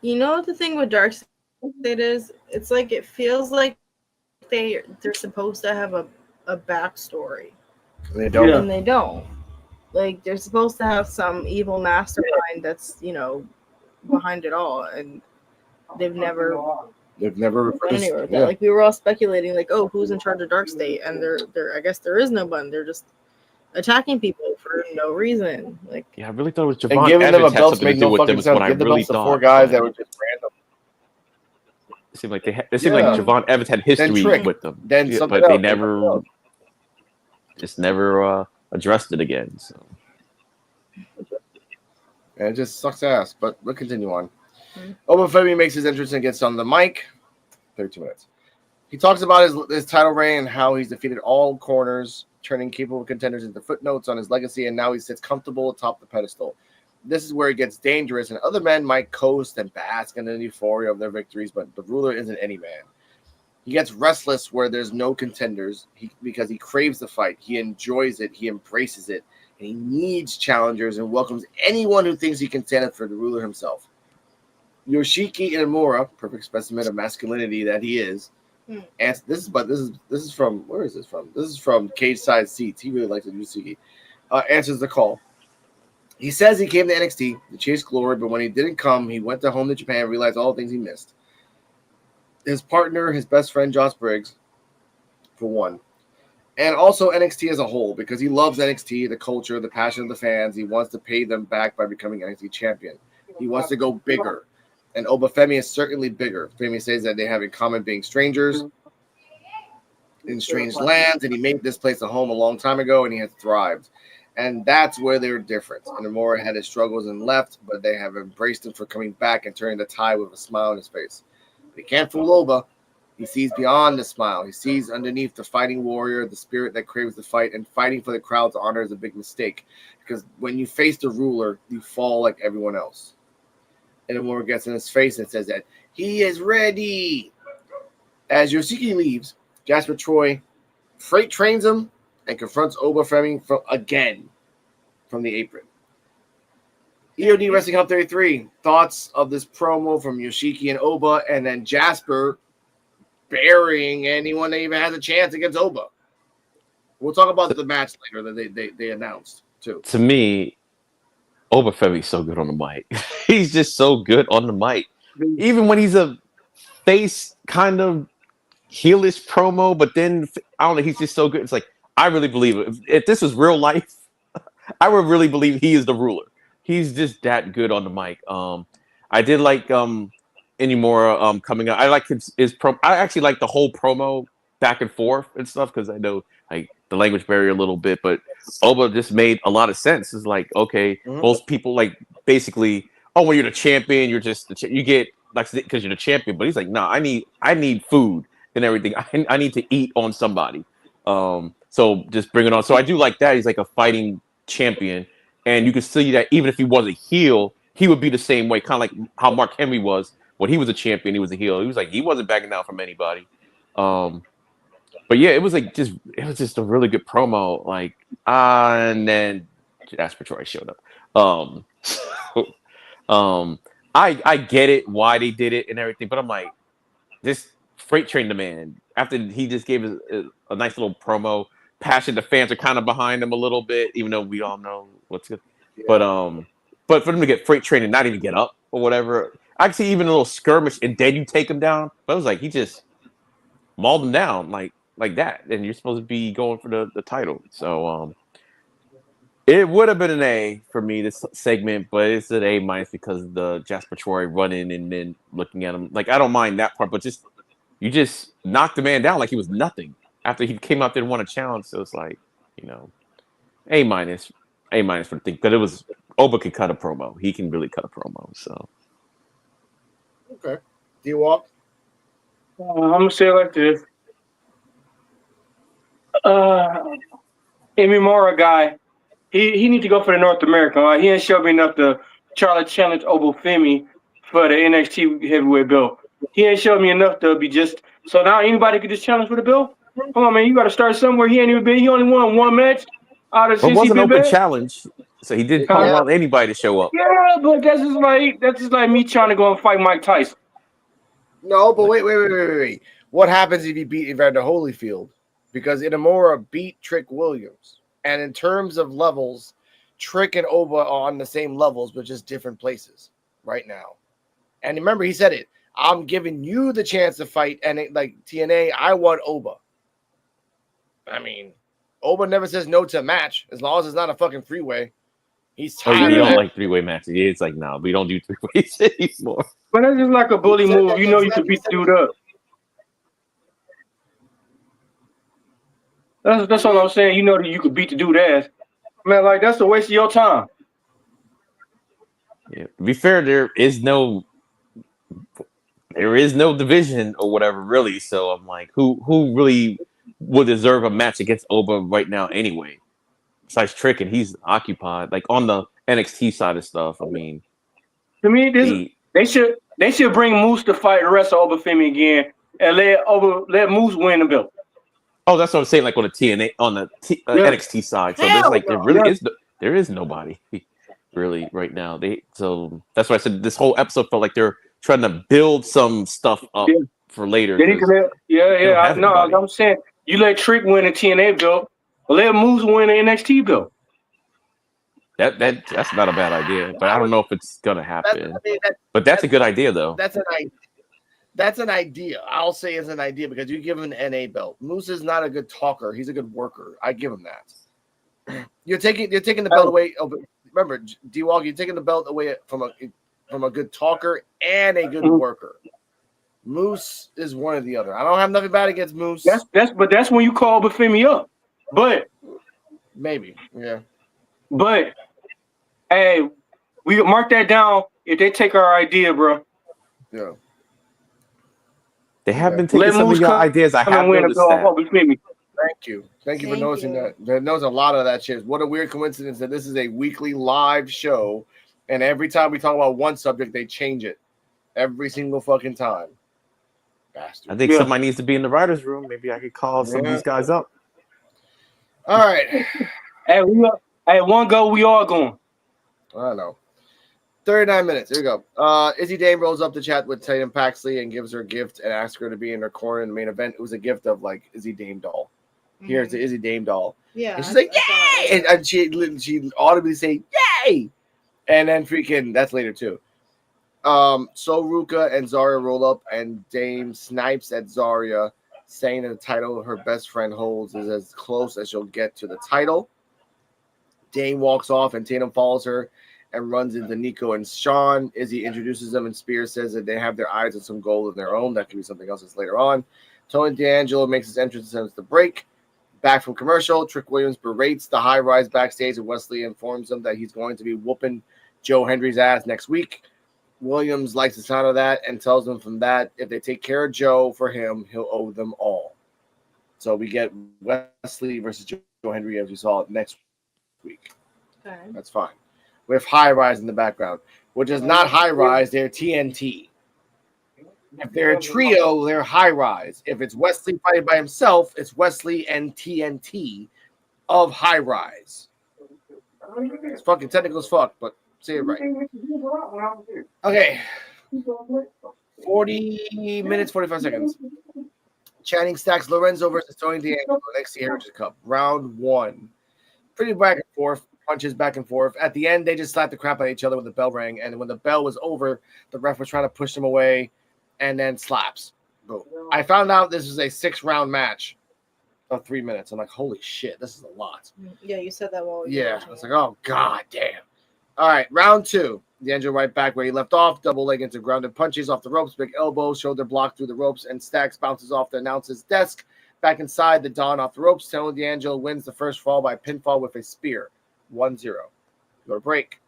You know what the thing with Dark State is? It's like it feels like they're supposed to have a backstory. They don't. And they don't. Like they're supposed to have some evil mastermind that's behind it all, and they've never anywhere. Like we were all speculating, like, oh, who's in charge of Dark State? And they're I guess there is no one. They're just attacking people for no reason. Like I really thought it was Javon and giving Evans them a belt made no fucking sense. Give the belts to 4 guys that were just random. It seemed like it seemed like Javon Evans had history with them, but they never addressed it again. So. And it just sucks ass, but we'll continue on. Obafemi makes his entrance and gets on the mic. 32 minutes. He talks about his title reign and how he's defeated all corners, turning capable contenders into footnotes on his legacy, and now he sits comfortable atop the pedestal. This is where it gets dangerous, and other men might coast and bask in the euphoria of their victories, but the ruler isn't any man. He gets restless where there's no contenders because he craves the fight. He enjoys it. He embraces it. And he needs challengers and welcomes anyone who thinks he can stand up for the ruler himself. Yoshiki Inamura, perfect specimen of masculinity that he is. And this is from where is this from? This is from Cage Side Seats. He really likes Yoshiki. Answers the call. He says he came to NXT to chase glory, but when he didn't come, he went home to Japan and realized all the things he missed. His partner, his best friend, Josh Briggs, for one. And also NXT as a whole, because he loves NXT, the culture, the passion of the fans. He wants to pay them back by becoming NXT champion. He wants to go bigger. And Obafemi is certainly bigger. Femi says that they have in common being strangers in strange lands, and he made this place a home a long time ago, and he has thrived. And that's where they're different. And Inamura had his struggles and left, but they have embraced him for coming back and turning the tide with a smile on his face. But he can't fool Oba. He sees beyond the smile. He sees underneath the fighting warrior, the spirit that craves the fight, and fighting for the crowd's honor is a big mistake. Because when you face the ruler, you fall like everyone else. And Inamura gets in his face and says that he is ready. As Yoshiki leaves, Jasper Troy freight trains him and confronts Obafemi again from the apron. EOD Wrestling Hub 33. Thoughts of this promo from Yoshiki and Oba, and then Jasper burying anyone that even has a chance against Oba. We'll talk about the match later that they announced too. To me, Obafemi's so good on the mic. He's just so good on the mic. Even when he's a face kind of heelish promo, but then I don't know, he's just so good. It's like I really believe it. If this was real life, I would really believe he is the ruler. He's just that good on the mic. I did like Inumura coming out. I like his pro. I actually like the whole promo back and forth and stuff because I know like the language barrier a little bit, but Oba just made a lot of sense. It's like okay, most people like basically, oh, when you're the champion, you're just you get like because you're the champion. But he's like, no, I need food and everything. I need to eat on somebody. So just bring it on. So I do like that. He's like a fighting champion, and you can see that even if he was a heel, he would be the same way, kind of like how Mark Henry was when he was a champion. He was a heel. He was like he wasn't backing down from anybody. But yeah, it was just a really good promo. Like, and then Jasper Troy showed up. I get it why they did it and everything, but I'm like, this freight train demand after he just gave a nice little promo. Passion, the fans are kind of behind him a little bit, even though we all know what's good. Yeah. But for them to get freight train and not even get up or whatever, I can see even a little skirmish and then you take him down. But it was like he just mauled him down like that, and you're supposed to be going for the title. So it would have been an A for me this segment, but it's an A minus because of the Jasper Troy running and then looking at him. Like I don't mind that part, but you just knocked the man down like he was nothing after he came out there and won a challenge. So it's like, A minus for the thing. But it was Oba can cut a promo. He can really cut a promo. So okay, do you walk? I'm gonna say it like this. Imimura guy, he need to go for the North American. He ain't showed me enough to Charlotte challenge Obafemi for the NXT heavyweight belt. He ain't showed me enough to be just so now anybody could just challenge for the belt. Come on, man, you got to start somewhere. He ain't even been. He only won one match out of. But it was an open challenge, so he didn't want anybody to show up. Yeah, but that's just like me trying to go and fight Mike Tyson. No, but wait. What happens if you beat Evander Holyfield? Because Inamura beat Trick Williams. And in terms of levels, Trick and Oba are on the same levels, but just different places right now. And remember, he said it. I'm giving you the chance to fight. And like TNA, I want Oba. I mean, Oba never says no to a match as long as it's not a fucking freeway. He's tired. You don't like three-way matches. It's like, no, we don't do three-ways anymore. But that's just like a bully move. You know you can beat the dude up. That's all I'm saying. You know that you could beat the dude ass. Man, like that's a waste of your time. Yeah. To be fair, there is no division or whatever, really. So I'm like, who really would deserve a match against Oba right now anyway? Besides Trick, and he's occupied. Like on the NXT side of stuff, I mean, to me, they should bring Moose to fight the rest of Obafemi again and let Moose win the belt. Oh, that's what I'm saying. Like on the TNA, on the NXT side, so there's like there is nobody really right now. So that's why I said this whole episode felt like they're trying to build some stuff up for later. I'm saying you let Trick win the TNA belt, let Moose win the NXT belt. That's not a bad idea, but I don't know if it's gonna happen. But that's a good idea, though. That's an idea. I'll say it's an idea because you give him an NA belt. Moose is not a good talker. He's a good worker. I give him that. You're taking the belt away. Oh, remember, D-Walk, you're taking the belt away from a good talker and a good worker. Moose is one or the other. I don't have nothing bad against Moose. That's when you call Bafemi up. But maybe, yeah. But hey, we mark that down if they take our idea, bro. Yeah. They have been taking some of your ideas. I have noticed that. Thank you for noticing that. There's a lot of that shit. What a weird coincidence that this is a weekly live show, and every time we talk about one subject, they change it. Every single fucking time. Bastard. I think somebody needs to be in the writer's room. Maybe I could call some of these guys up. All right. Hey, one go, we all going. I know. 39 minutes. Here we go. Izzy Dame rolls up to chat with Tatum Paxley and gives her a gift and asks her to be in her corner in the main event. It was a gift of like Izzy Dame doll. Mm-hmm. Here's the Izzy Dame doll. Yeah. And she's like, yay! And she audibly say, yay! And then freaking, that's later too. So Ruka and Zarya roll up and Dame snipes at Zarya, saying that the title her best friend holds is as close as she'll get to the title. Dane walks off and Tatum follows her and runs into Nico and Sean. Izzy introduces them and Spears says that they have their eyes on some gold of their own. That could be something else that's later on. Tony D'Angelo makes his entrance and sends the break. Back from commercial, Trick Williams berates the high rise backstage and Wesley informs them that he's going to be whooping Joe Hendry's ass next week. Williams likes the sound of that and tells them from that if they take care of Joe for him, he'll owe them all. So we get Wesley versus Joe Hendry as we saw next week. Okay. That's fine. With High Rise in the background, which is not High Rise, they're TNT. If they're a trio, they're High Rise. If it's Wesley fighting by himself, it's Wesley and TNT of High Rise. It's fucking technical as fuck, but say it right. Okay. 40 minutes, 45 seconds. Channing Stacks Lorenzo versus Tony D'Angelo, NXT Heritage Cup. Round 1. Pretty back and forth. Punches back and forth. At the end, they just slapped the crap out of each other when the bell rang. And when the bell was over, the ref was trying to push them away and then slaps. Boom. I found out this was a 6-round match of 3 minutes. I'm like, holy shit, this is a lot. Yeah, you said that while Yeah. I was like, oh, god damn. All right, round 2. D'Angelo right back where he left off. Double leg into grounded punches off the ropes. Big elbow, shoulder block through the ropes, and Stacks bounces off the announcer's desk. Back inside, the Don off the ropes. Tony D'Angelo wins the first fall by pinfall with a spear. 1-0. Go to break.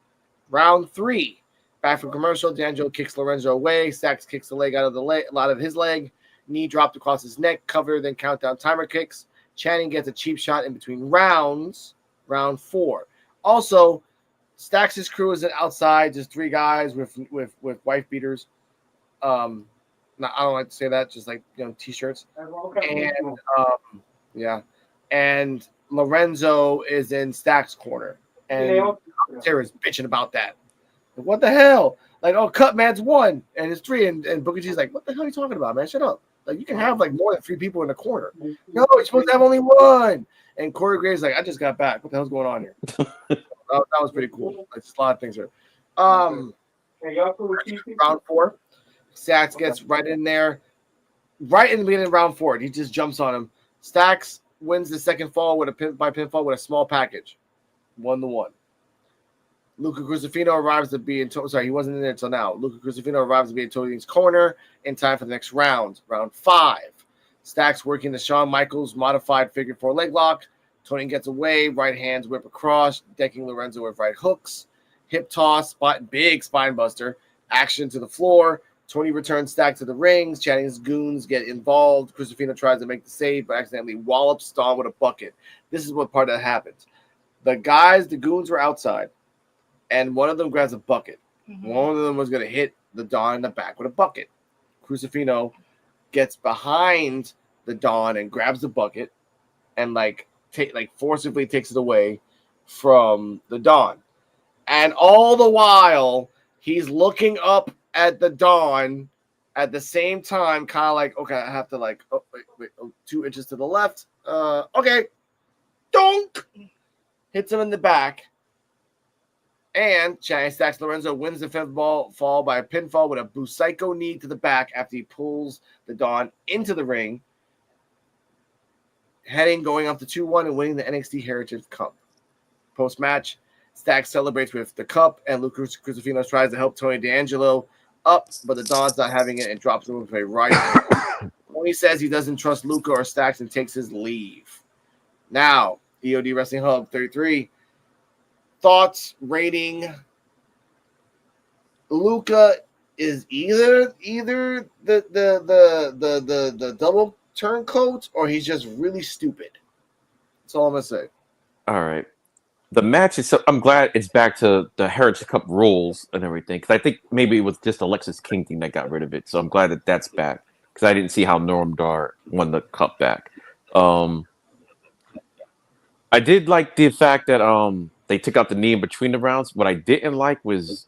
Round 3. Back from commercial, D'Angelo kicks Lorenzo away. Stacks kicks the leg out of his leg. Knee dropped across his neck. Cover, then countdown timer kicks. Channing gets a cheap shot in between rounds. Round 4. Also, Stacks' crew is outside, just 3 guys with wife beaters. I don't like to say that, just like t-shirts. And yeah, and Lorenzo is in Stacks' corner, and Sarah's bitching about that. Like, what the hell? Like, oh, cut man's 1 and it's 3, and Booker T's like, what the hell are you talking about, man? Shut up. Like, you can have like more than 3 people in the corner. No, you're supposed to have only 1. And Corey Graves like, I just got back. What the hell's going on here? That was pretty cool. Like, a lot of things here. Round 4. Stacks gets right in there. Right in the beginning of round 4. He just jumps on him. Stacks wins the second fall by pinfall with a small package. 1-1. Luca Crucifino arrives to be in he wasn't in there until now. Luca Crucifino arrives to be in Tony's corner in time for the next round. Round 5. Stacks working the Shawn Michaels modified figure 4 leg lock. Tony gets away, right hands whip across, decking Lorenzo with right hooks, hip toss, big spine buster, action to the floor. Tony returns Stack to the rings. Channing's goons get involved. Crucifino tries to make the save, but accidentally wallops Dawn with a bucket. This is what part that happens. The goons were outside, and one of them grabs a bucket. Mm-hmm. One of them was going to hit the Dawn in the back with a bucket. Crucifino gets behind the Dawn and grabs the bucket and forcibly takes it away from the Dawn. And all the while, he's looking up at the Dawn at the same time, kind of like, okay, I have to wait, 2 inches to the left. Okay. Donk! Hits him in the back. And Channing Stacks Lorenzo wins the 5th fall by a pinfall with a Busaiku knee to the back after he pulls the Dawn into the ring, going up to 2-1 and winning the NXT Heritage Cup. Post-match, Stacks celebrates with the cup, and Luke Crucifino tries to help Tony D'Angelo up, but the Dawn's not having it and drops him with a right. Tony says he doesn't trust Luca or Stacks and takes his leave. Now, EOD Wrestling Hub 33. Thoughts, rating. Luca is either the double turncoat or he's just really stupid. That's all I'm gonna say. All right. The match is. I'm glad it's back to the Heritage Cup rules and everything, because I think maybe it was just Alexis King thing that got rid of it. So I'm glad that that's back, because I didn't see how Norm Dar won the cup back. I did like the fact that they took out the knee in between the rounds. What I didn't like was,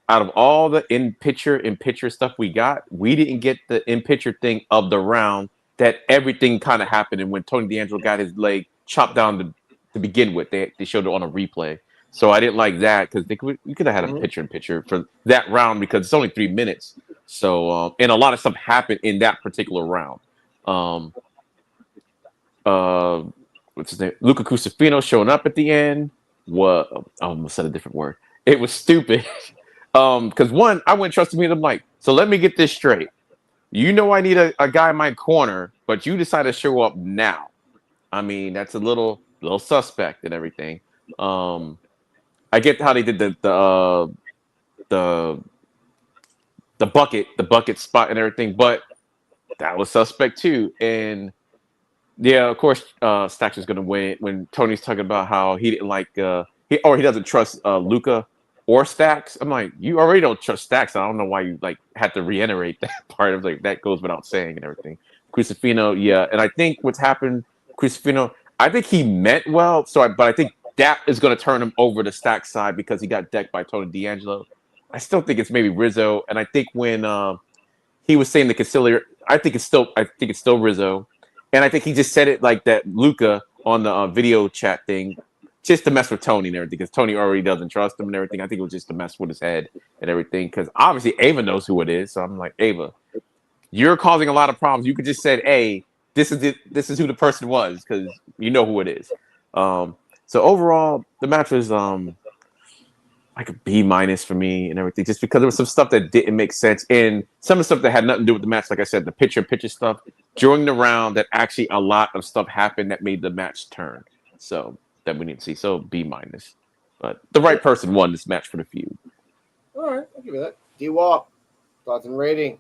out of all the in-picture stuff we got, we didn't get the in-picture thing of the round that everything kind of happened. And when Tony D'Angelo got his leg chopped down to begin with, they showed it on a replay. So I didn't like that, because we could have had a picture-in-picture for that round, because it's only 3 minutes. So and a lot of stuff happened in that particular round. What's his name? Luca Crucifino showing up at the end. was I almost said a different word. It was stupid. Because one, I wouldn't trust me. And I'm like, so let me get this straight. You know, I need a guy in my corner, but you decide to show up now. I mean, that's a little suspect and everything. I get how they did the bucket spot and everything, but that was suspect too. And yeah, of course, Stacks is gonna win when Tony's talking about how he didn't like he doesn't trust Luca or Stacks. I'm like, you already don't trust Stacks. I don't know why you like had to reiterate that part of like that goes without saying and everything. Crucifino, yeah, and I think what's happened, Crucifino, I think he meant well. But I think that is gonna turn him over to Stacks side because he got decked by Tony D'Angelo. I still think it's maybe Rizzo, and I think when he was saying the conciliar, I think it's still Rizzo. And I think he just said it like that, Luca, on the video chat thing, just to mess with Tony and everything, because Tony already doesn't trust him and everything. I think it was just to mess with his head and everything, because obviously Ava knows who it is. So I'm like, Ava, you're causing a lot of problems. You could just said, hey, this is it. This is who the person was, because you know who it is. So overall, the match was like a B- for me and everything, just because there was some stuff that didn't make sense, and some of the stuff that had nothing to do with the match. Like I said, the picture stuff during the round, that actually a lot of stuff happened that made the match turn. So that we didn't see. So B-, but the right person won this match for the feud. All right, I'll give you that. D-Wop, thoughts and rating.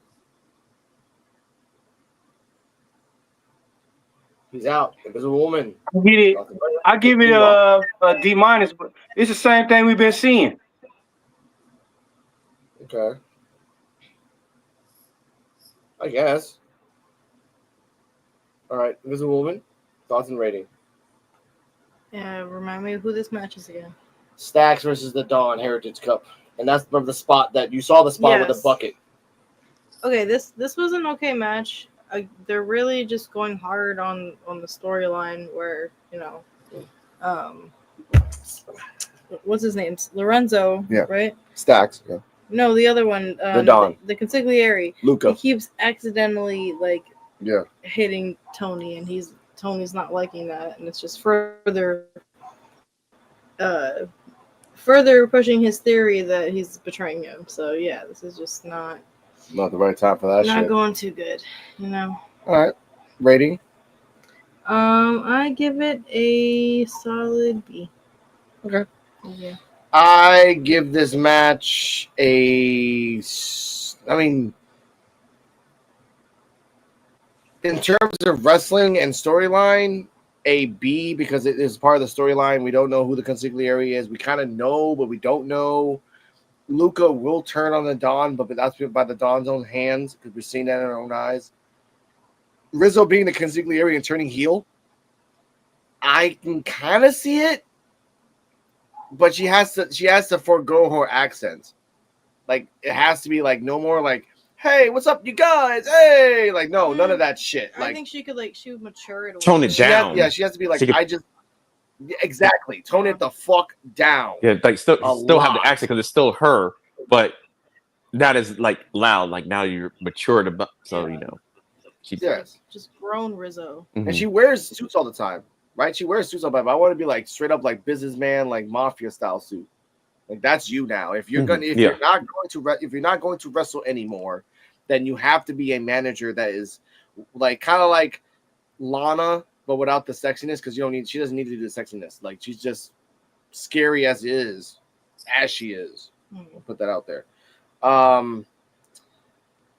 He's out. Invisible Woman. I give it a D-, but it's the same thing we've been seeing. Okay. I guess. All right, Invisible Woman, thoughts and rating. Yeah, remind me of who this match is again. Stacks versus the Dawn Heritage Cup. And that's from the spot that you saw, the spot with the bucket. Okay, this was an okay match. They're really just going hard on the storyline where, you know, what's his name? Lorenzo, yeah. Right? Stacks, yeah. No, the other one, the Dawn, the consigliere. Luca. He keeps accidentally hitting Tony, and Tony's not liking that, and it's just further pushing his theory that he's betraying him. So yeah, this is just not the right time for that. Not going too good, you know. All right, rating. I give it a solid B. Okay. Yeah. I give this match in terms of wrestling and storyline, a B, because it is part of the storyline. We don't know who the consigliere is. We kind of know, but we don't know. Luca will turn on the Dawn, but that's by the Dawn's own hands, because we've seen that in our own eyes. Rizzo being the consigliere and turning heel, I can kind of see it, but she has to forego her accents. Like, it has to be like no more like, hey, what's up, you guys? Hey, like, no, none of that shit. Like, I think she would mature it. Tone it down. She has to be like, exactly, tone it the fuck down. Yeah, like still have the accent because it's still her, but not as like loud. Like now you're matured about, so you know. Just grown Rizzo. Mm-hmm. And she wears suits all the time, right? She wears suits all the time. I want to be like straight up like businessman, like mafia style suit. Like that's you now. If you're you're not going to wrestle anymore, then you have to be a manager that is like kind of like Lana, but without the sexiness, because she doesn't need to do the sexiness. Like she's just scary as she is. I'll put that out there.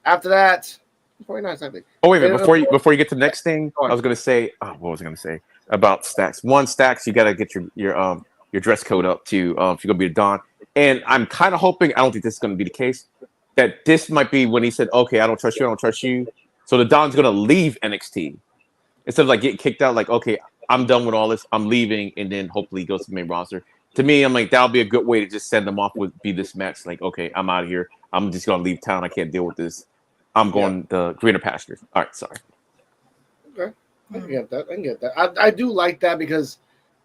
After that, 49 something. Oh wait a minute! Before you get to the next thing, I was gonna say. What was I gonna say about Stacks? One, Stacks, you gotta get your dress code up to if you're gonna be the Dawn. And I'm kind of hoping. I don't think this is gonna be the case. That this might be when he said, "Okay, I don't trust you." So the Dawn's gonna leave NXT instead of like getting kicked out. Like, okay, I'm done with all this. I'm leaving, and then hopefully he goes to the main roster. To me, I'm like that'll be a good way to just send them off. Would be this match. Like, okay, I'm out of here. I'm just gonna leave town. I can't deal with this. I'm going the greener pastures. All right, sorry. Okay, I can get that. I do like that because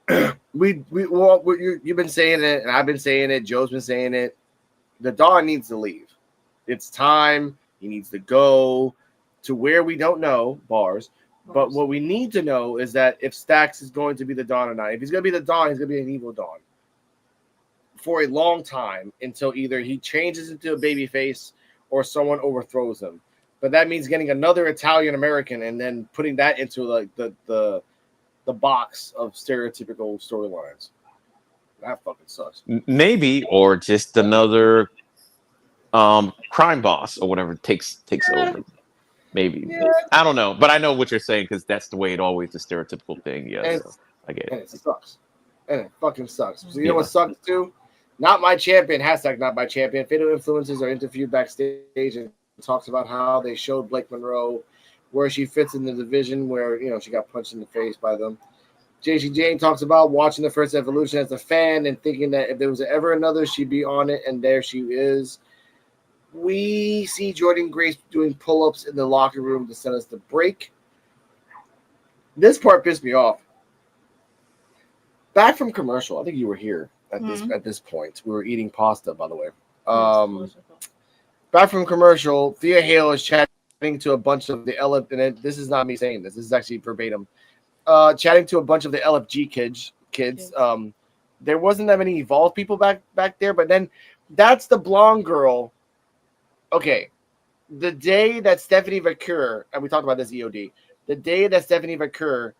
you've been saying it, and I've been saying it. Joe's been saying it. The Dawn needs to leave. It's time. He needs to go to where we don't know, bars. But what we need to know is that if Stacks is going to be the Dawn or not. If he's going to be the Dawn, he's going to be an evil Dawn. for a long time until either he changes into a babyface or someone overthrows him. But that means getting another Italian American and then putting that into like the box of stereotypical storylines. That fucking sucks. Maybe, or just another crime boss or whatever takes over. Maybe. Yeah. I don't know, but I know what you're saying because that's the way it always the stereotypical thing. Yeah, And, so I get and it. it sucks. And it fucking sucks. So you know what sucks too? Not my champion. # not my champion. Fatal Influences are interviewed backstage and talks about how they showed Blake Monroe where she fits in the division where, you know, she got punched in the face by them. JC Jane talks about watching the first Evolution as a fan and thinking that if there was ever another, she'd be on it, and there she is. We see Jordan Grace doing pull-ups in the locker room to send us the break. This part pissed me off. Back from commercial, I think you were here at this point. We were eating pasta, by the way. Back from commercial, Thea Hale is chatting to a bunch of the LF, this is not me saying this. This is actually verbatim. Chatting to a bunch of the LFG kids. There wasn't that many Evolve people back there, but then that's the blonde girl. Okay, the day that Stephanie Vaquer, and we talked about this EOD, the day that Stephanie Vaquer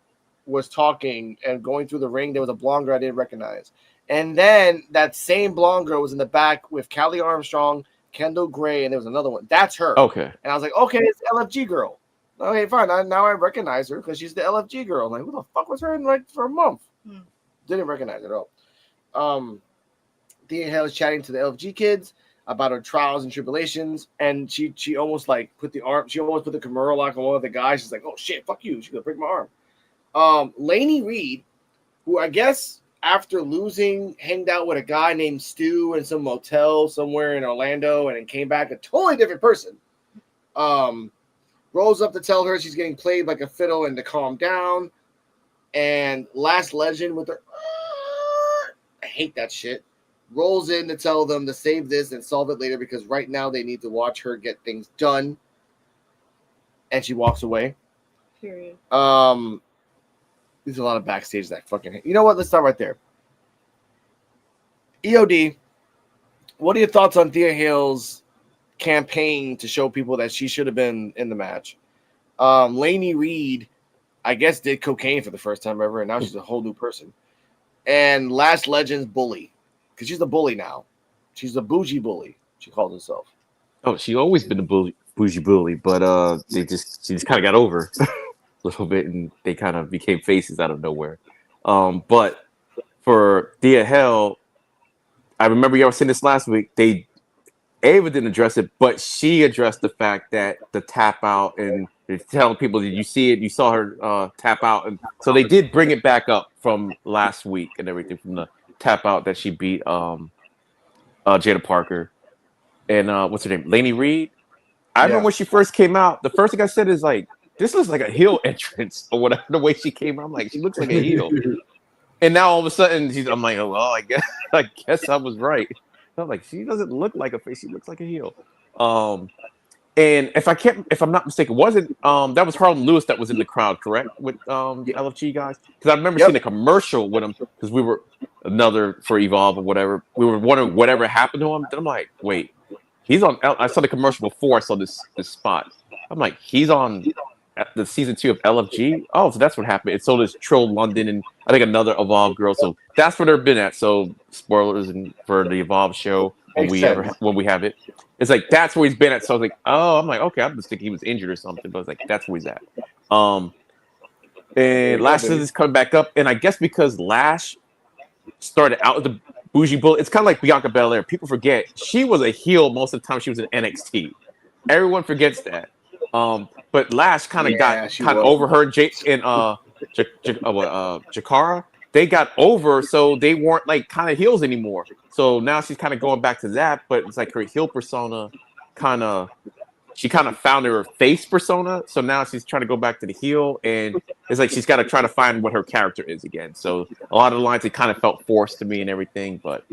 was talking and going through the ring, there was a blonde girl I didn't recognize. And then that same blonde girl was in the back with Callie Armstrong, Kendall Gray, and there was another one. That's her. Okay. And I was like, okay, it's the LFG girl. Okay, fine. Now I recognize her because she's the LFG girl. I'm like, who the fuck was her in like for a month? Didn't recognize her at all. Thea Hale is chatting to the LFG kids about her trials and tribulations, and she almost like put the Kimura lock on one of the guys. She's like, oh shit, fuck you. She's gonna break my arm. Lainey Reed, who I guess after losing, hanged out with a guy named Stu in some motel somewhere in Orlando, and then came back a totally different person. Rolls up to tell her she's getting played like a fiddle and to calm down. And Last Legend with her, I hate that shit, rolls in to tell them to save this and solve it later because right now they need to watch her get things done. And she walks away. Period. There's a lot of backstage that I fucking hate. You know what? Let's start right there. EOD, what are your thoughts on Thea Hale's campaign to show people that she should have been in the match? Lainey Reed, I guess, did cocaine for the first time ever, and now she's a whole new person. And Last Legend's bully, because she's a bully now. She's a bougie bully, she calls herself. Oh, she always been a bougie bully, but she just kind of got over a little bit, and they kind of became faces out of nowhere. But for Thea Hale, I remember y'all saying this last week. Ava didn't address it, but she addressed the fact that the tap out and telling people, did you see it? You saw her tap out. And so they did bring it back up from last week and everything from the tap out that she beat Jaida Parker. And what's her name? Lainey Reed. I remember when she first came out, the first thing I said is like, this looks like a heel entrance or whatever, the way she came out. I'm like, she looks like a heel. And now all of a sudden I'm like, oh, well, I guess I was right. I'm like, she doesn't look like a face, she looks like a heel. And if I'm not mistaken, wasn't that was Harlan Lewis that was in the crowd, correct? With the LFG guys? Because I remember seeing a commercial with him because we were another for Evolve or whatever. We were wondering whatever happened to him. Then I'm like, wait, he's on. I saw the commercial before I saw this spot. I'm like, he's on the season 2 of LFG. Oh, so that's what happened. And so does Trill London and I think another Evolve girl. So that's where they've been at. So spoilers and for the Evolve show when we have it. It's like that's where he's been at. So I was like, oh, I'm like, okay, I'm just thinking he was injured or something, but I was like, that's where he's at. And Lash is coming back up, and I guess because Lash started out with the bougie bullet, it's kind of like Bianca Belair. People forget she was a heel most of the time she was in NXT. Everyone forgets that. But Lash kind of got overheard Jake and Jakara. They got over, so they weren't like kind of heels anymore. So now she's kind of going back to that, but it's like her heel persona she kind of found her face persona. So now she's trying to go back to the heel, and it's like she's got to try to find what her character is again. So a lot of the lines, it kind of felt forced to me and everything, but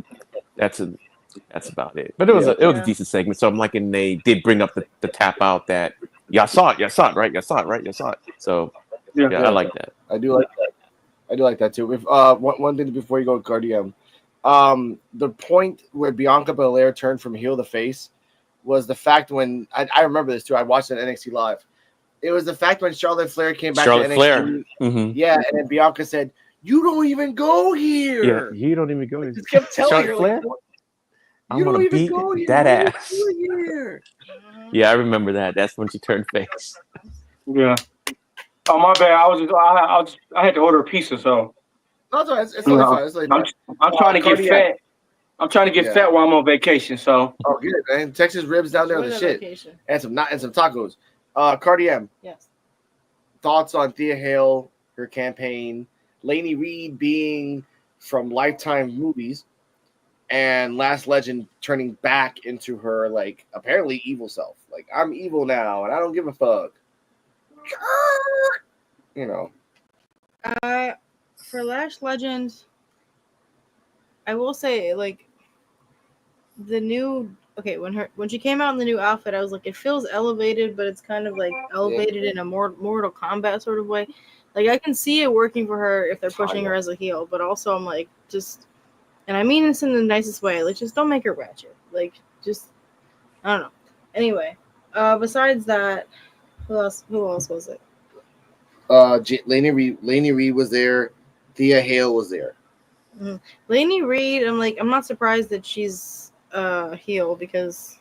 that's about it. But it was a decent segment. So I'm like, and they did bring up the tap out that y'all saw it, right? Y'all saw it. So I like that. I do like that too. If one thing before you go, Guardian, The point where Bianca Belair turned from heel to face was the fact when I remember this too. I watched it on NXT Live. It was the fact when Charlotte Flair came back Charlotte to NXT. Flair. Mm-hmm. Yeah, and then Bianca said, "You don't even go Yeah, here." you don't even go. I just kept telling Charlotte her, Flair? like, "What? I'm You gonna don't even beat go here. that What are you ass. doing here?" Yeah, I remember that. That's when she turned face. Yeah. Oh my bad. I had to order a pizza, so No, it's all right. It's you totally know, fine. It's totally fine. I'm trying to get Cardiac. fat. I'm trying to get Yeah. fat while I'm on vacation. So Oh, good, man. Texas ribs down there Enjoy with the that shit. vacation. And some tacos. Cardi M, Yes. thoughts on Thea Hale, her campaign, Lainey Reed being from Lifetime movies, and Last Legend turning back into her, like, apparently evil self. Like, I'm evil now and I don't give a fuck. You know. For Lash Legend, I will say, like, the new when she came out in the new outfit, I was like, it feels elevated, but it's kind of like elevated in a more Mortal Kombat sort of way. Like, I can see it working for her if they're pushing her as a heel, but also I'm like, just, and I mean this in the nicest way, like, just don't make her ratchet. Like, just, I don't know. Anyway, besides that, who else was it? Lainey Reed was there. Thea Hale was there. Lainey Reed, I'm not surprised that she's heel because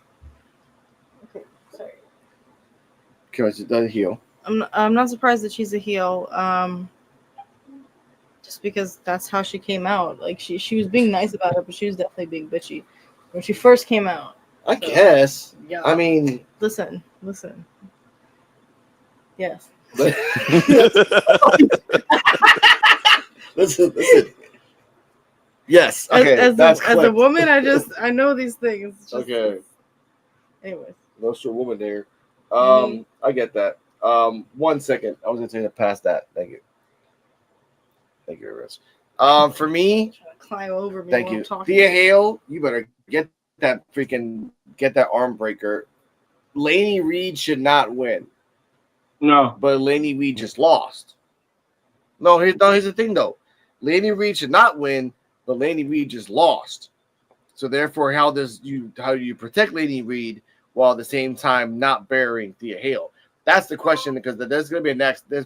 Okay, the heel. I'm not surprised that she's a heel. Just because that's how she came out. Like, she was being nice about it, but she was definitely being bitchy when she first came out. I guess. Yeah. I mean, listen. Yes. listen. Yes. Okay. As that's a woman, I know these things. It's just, okay. Anyways. No sure woman there. Mm-hmm. I get that. 1 second. I was gonna take it past that. Thank you. Thank you very much. For me, Climb over me. thank while you. I'm talking. Thea Hale, you better get that arm breaker. Lainey Reed should not win. no. But Lainey Reed just lost. Here's the thing though. Lainey Reed should not win, but Lainey Reed just lost. So therefore, how do you protect Lainey Reed while at the same time not burying Thea Hale? That's the question, because there's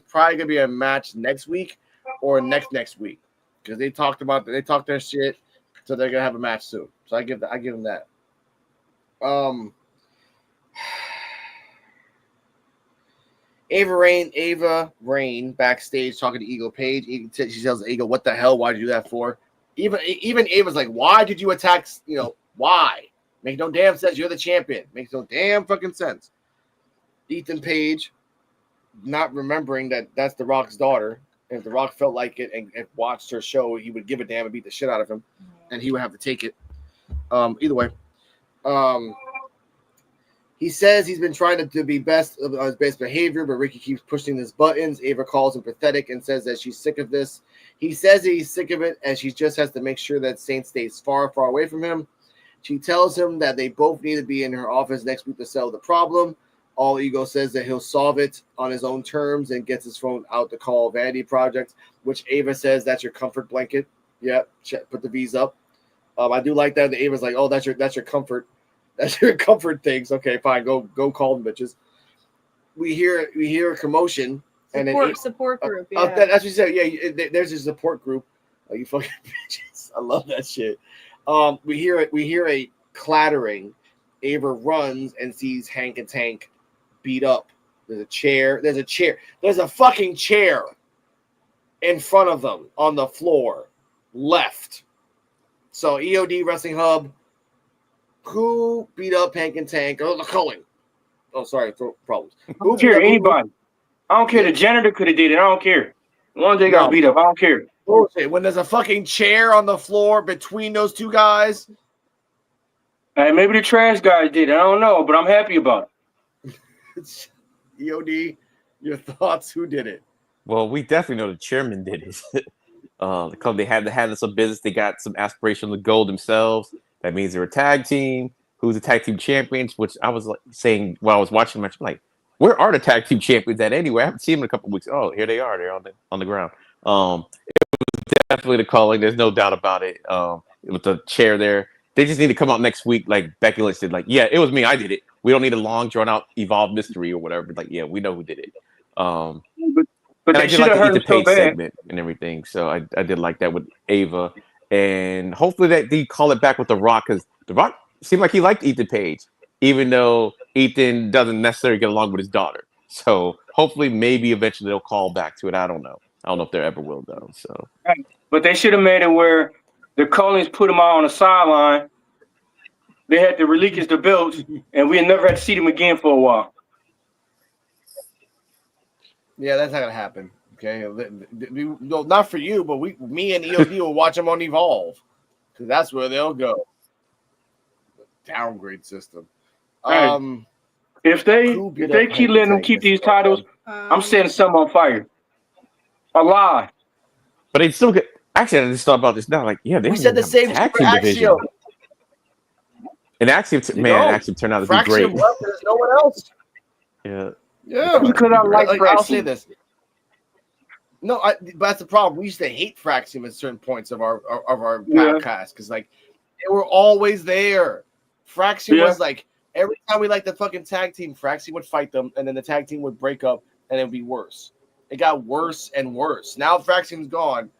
probably gonna be a match next week or next week, because they talked their shit, so they're gonna have a match soon. So I give them that. Ava Rain backstage talking to Eagle Page. She tells Eagle, "What the hell? Why'd you do that for?" Even Ava's like, "Why did you attack? Why? Makes no damn sense. You're the champion. Makes no damn fucking sense." Ethan Page, not remembering that that's The Rock's daughter, and if The Rock felt like it and watched her show, he would give a damn and beat the shit out of him, and he would have to take it. Either way, he says he's been trying to be best of his best behavior, but Ricky keeps pushing his buttons. Ava calls him pathetic and says that she's sick of this. He says that he's sick of it, and she just has to make sure that Saint stays far, far away from him. She tells him that they both need to be in her office next week to settle the problem. All Ego says that he'll solve it on his own terms and gets his phone out to call Vanity Project, which Ava says that's your comfort blanket. Yep, put the V's up. I do like that. Ava's like, "Oh, that's your comfort. That's your comfort things." Okay, fine. Go call them, bitches. We hear a commotion Support group. Yeah. That's what you said. Yeah, there's a support group. Oh, you fucking bitches! I love that shit. We hear a clattering. Ava runs and sees Hank and Tank beat up. There's a chair. There's a fucking chair in front of them on the floor, left. So EOD Wrestling Hub. Who beat up Hank and Tank? Oh, the Culling. Oh, sorry, throat problems. Who care? Anybody. I don't care. The janitor could have did it. I don't care. As long as they got beat up, I don't care. Bullshit. When there's a fucking chair on the floor between those two guys. Hey, maybe the trash guy did it. I don't know, but I'm happy about it. EOD, your thoughts? Who did it? Well, we definitely know the chairman did it. The company had to handle some business. They got some aspirational goal themselves. That means they're a tag team. Who's the tag team champions? Which I was like saying while I was watching the match, I'm like, where are the tag team champions at anyway? I haven't seen them in a couple of weeks. Oh, here they are. They're on the ground. It was definitely the calling. There's no doubt about it. with the chair there. They just need to come out next week, like Becky Lynch did. Like, yeah, it was me. I did it. We don't need a long, drawn out, evolved mystery or whatever. Like, yeah, we know who did it. But And I they did should like have the hurt Ethan him so Page bad. segment and everything. So I did like that with Ava. And hopefully that they call it back with The Rock, because The Rock seemed like he liked Ethan Page, even though Ethan doesn't necessarily get along with his daughter. So hopefully, maybe eventually they'll call back to it. I don't know. I don't know if they ever will, though. So But they should have made it where the Collins put him out on the sideline. They had to relinquish the belts, and we never had to see them again for a while. Yeah, that's not gonna happen. Okay, no, not for you, but me and EOD will watch them on Evolve, because that's where they'll go. Downgrade system. Hey, if they keep letting them keep these titles, I'm setting some on fire. Alive. but they still get. Actually, I just thought about this now. Like, yeah, they We said the same tag for team division. Axiom. And Axiom, Axiom turned out to be great. Left, there's no one else. Yeah. Yeah, Because I like I'll say Fraxium. this. No, but that's the problem. We used to hate Fraxium at certain points of our podcast, because like they were always there. Fraxium was like every time we liked the fucking tag team, Fraxium would fight them, and then the tag team would break up, and it would be worse. It got worse and worse. Now Fraxium's gone,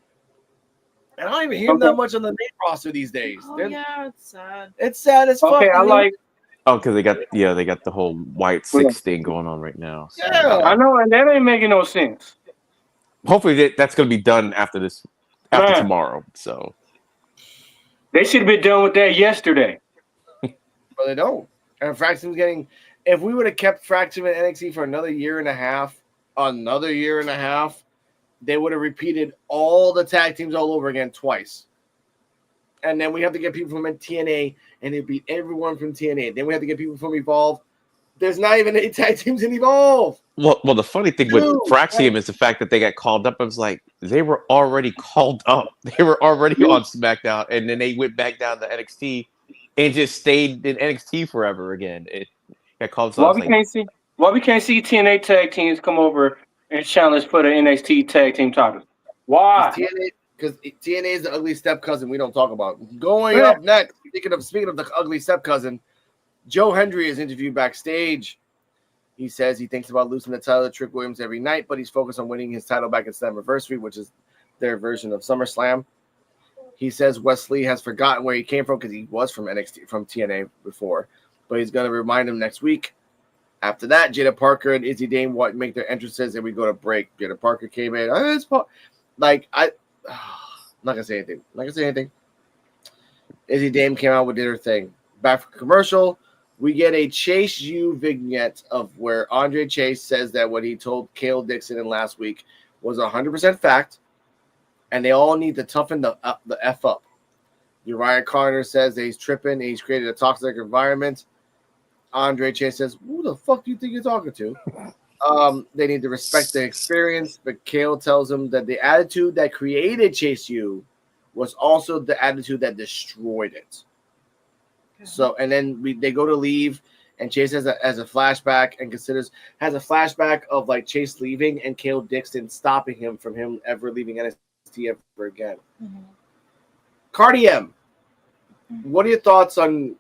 and I don't even hear them that much on the main roster these days. Oh, yeah, it's sad. It's sad as fuck. Okay, I like. Oh, because they got the whole White Six thing going on right now. So. Yeah, I know, and that ain't making no sense. Hopefully that's going to be done after tomorrow. So They should have been done with that yesterday. but they don't. And Fraxion's getting. If we would have kept Fraxium in NXT for another year and a half, they would have repeated all the tag teams all over again twice. And then we have to get people from TNA, and they beat everyone from TNA. Then we have to get people from Evolve. There's not even any tag teams in Evolve. Well, the funny thing with Fraxium is the fact that they got called up. I was like, they were already called up. They were already on SmackDown, and then they went back down to NXT and just stayed in NXT forever again. It got called. So Why we can't see TNA tag teams come over and challenge for the NXT tag team titles? Why? Because TNA is the ugly step cousin we don't talk about. Going up next, speaking of the ugly step cousin, Joe Hendry is interviewed backstage. He says he thinks about losing the title to Trick Williams every night, but he's focused on winning his title back at Slammiversary, which is their version of SummerSlam. He says Wesley has forgotten where he came from because he was from TNA before, but he's going to remind him next week. After that, Jaida Parker and Izzy Dame make their entrances, and we go to break. Jaida Parker came in. I'm not gonna say anything. Izzy Dame came out and did her thing. Back for commercial, we get a Chase U vignette of where Andre Chase says that what he told Kale Dixon in last week was 100% fact, and they all need to toughen the F up. Uriah Carter says that he's tripping and he's created a toxic environment. Andre Chase says, who the fuck do you think you're talking to? They need to respect the experience, but Kale tells him that the attitude that created Chase U was also the attitude that destroyed it. So, and then they go to leave, and Chase has a flashback and has a flashback of like Chase leaving and Kale Dixon stopping him from him ever leaving NXT ever again. Mm-hmm. Cardi M, what are your thoughts on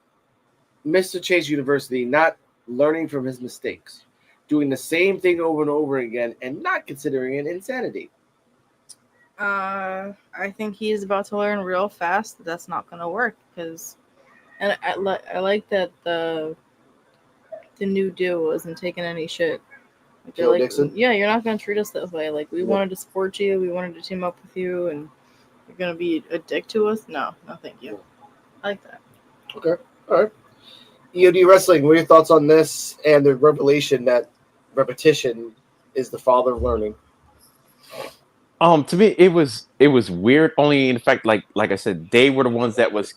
Mr. Chase University not learning from his mistakes, doing the same thing over and over again, and not considering it insanity? I think he's about to learn real fast that that's not going to work, because, and I like that the new duo isn't taking any shit. Like, they're like, Dixon? yeah, you're not going to treat us that way. Like, we wanted to support you, we wanted to team up with you, and you're going to be a dick to us? No, thank you. I like that. Okay, all right. EOD Wrestling, what are your thoughts on this and the revelation that repetition is the father of learning? To me, it was weird. Only in fact, like I said, they were the ones that was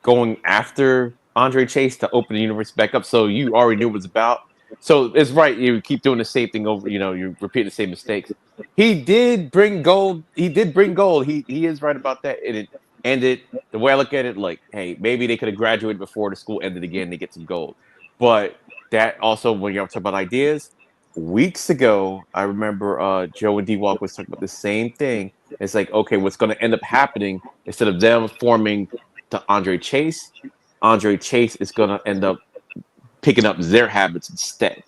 going after Andre Chase to open the universe back up. So you already knew what it was about. So it's right. You keep doing the same thing over. You repeat the same mistakes. He did bring gold. He is right about that. And it ended the way I look at it. Like, hey, maybe they could have graduated before the school ended again to get some gold. But that also, when you're talking about ideas, weeks ago, I remember Joe and D-Walk was talking about the same thing. It's like, okay, what's going to end up happening instead of them forming to Andre Chase is gonna end up picking up their habits instead.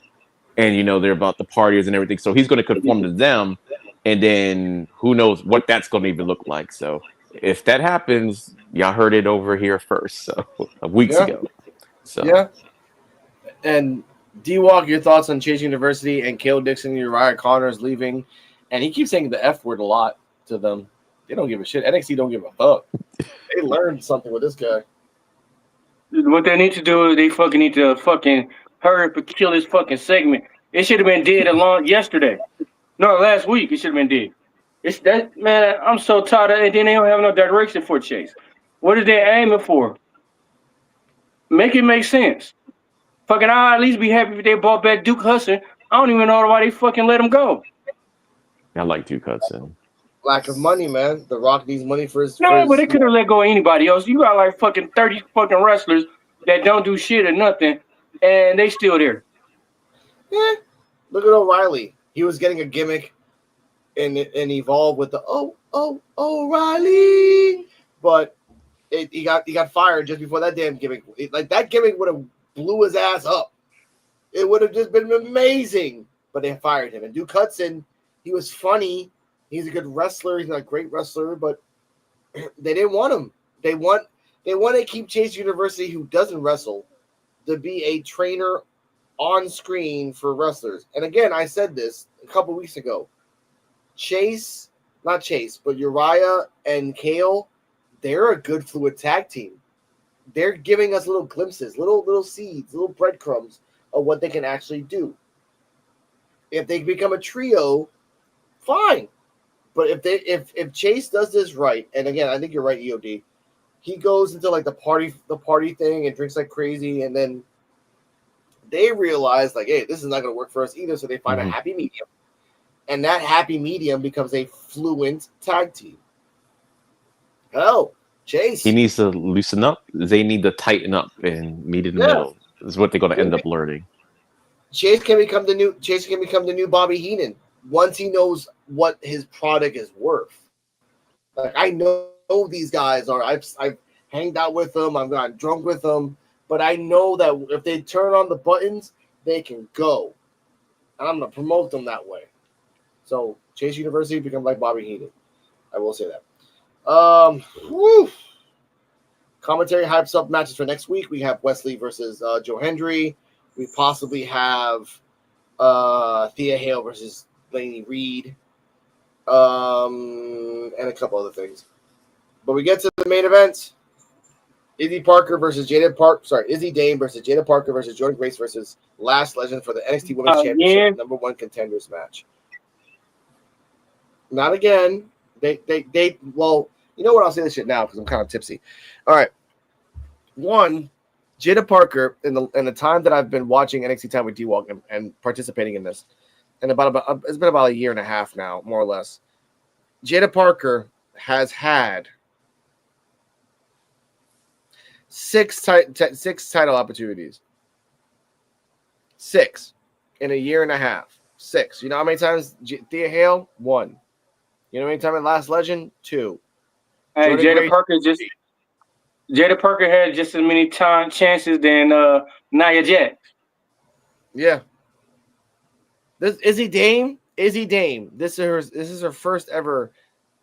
And they're about the partiers and everything. So he's gonna conform to them, and then who knows what that's gonna even look like. So if that happens, y'all heard it over here first, so weeks ago. So yeah. And D-Walk, your thoughts on Chase University and Kale Dixon, Uriah Connors leaving, and he keeps saying the F word a lot to them. They don't give a shit. NXT don't give a fuck. They learned something with this guy. What they need to do is they fucking need to fucking hurry up and kill this fucking segment. It should have been dead yesterday. No, last week it should have been dead. It's that man. I'm so tired of it. And then they don't have no direction for Chase. What are they aiming for? Make it make sense. Fucking, I'll at least be happy if they brought back Duke Hudson. I don't even know why they fucking let him go. I like Duke Hudson. Lack of money, man. The Rock needs money for his. No, but they could have let go of anybody else. You got like fucking 30 fucking wrestlers that don't do shit or nothing, and they still there. Yeah. Look at O'Reilly. He was getting a gimmick and evolved with the O'Reilly, but he got fired just before that damn gimmick. That gimmick would have blew his ass up. It would have just been amazing, but they fired him. And Duke Hudson, he was funny. He's a good wrestler. He's not a great wrestler, but they didn't want him. They want to keep Chase University, who doesn't wrestle, to be a trainer on screen for wrestlers. And again, I said this a couple weeks ago. Not Chase, but Uriah and Kale, they're a good fluid tag team. They're giving us little glimpses, little seeds, little breadcrumbs of what they can actually do. If they become a trio, fine. But if Chase does this right, and again, I think you're right, EOD, he goes into like the party thing and drinks like crazy, and then they realize like, hey, this is not going to work for us either, so they find a happy medium, and that happy medium becomes a fluent tag team. Hell, Chase, he needs to loosen up. They need to tighten up and meet in the middle. Is what they're going to end up learning. Chase can become the new Bobby Heenan once he knows what his product is worth. Like, I know these guys are. I've hanged out with them. I've gotten drunk with them, but I know that if they turn on the buttons, they can go, and I'm gonna promote them that way. So Chase University become like Bobby Heenan. I will say that. Commentary hypes up matches for next week. We have Wesley versus Joe Hendry. We possibly have Thea Hale versus Laney Reed, and a couple other things. But we get to the main event. Izzy Dame versus Jada Parker versus Jordan Grace versus Last Legend for the NXT Women's Championship number 1 contenders match. Not again. Well, you know what? I'll say this shit now because I'm kind of tipsy. All right. One, Jada Parker, in the time that I've been watching NXT Time with D-Walk and participating in this, and it's been about a year and a half now, more or less. Jada Parker has had 6 title opportunities. 6 in a year and a half. 6. You know how many times Thea Hale? 1. You know how many times in Last Legend? 2. Hey, Jada Parker had just as many chances than Nia Jax. Yeah. This Izzy Dame. This is her first ever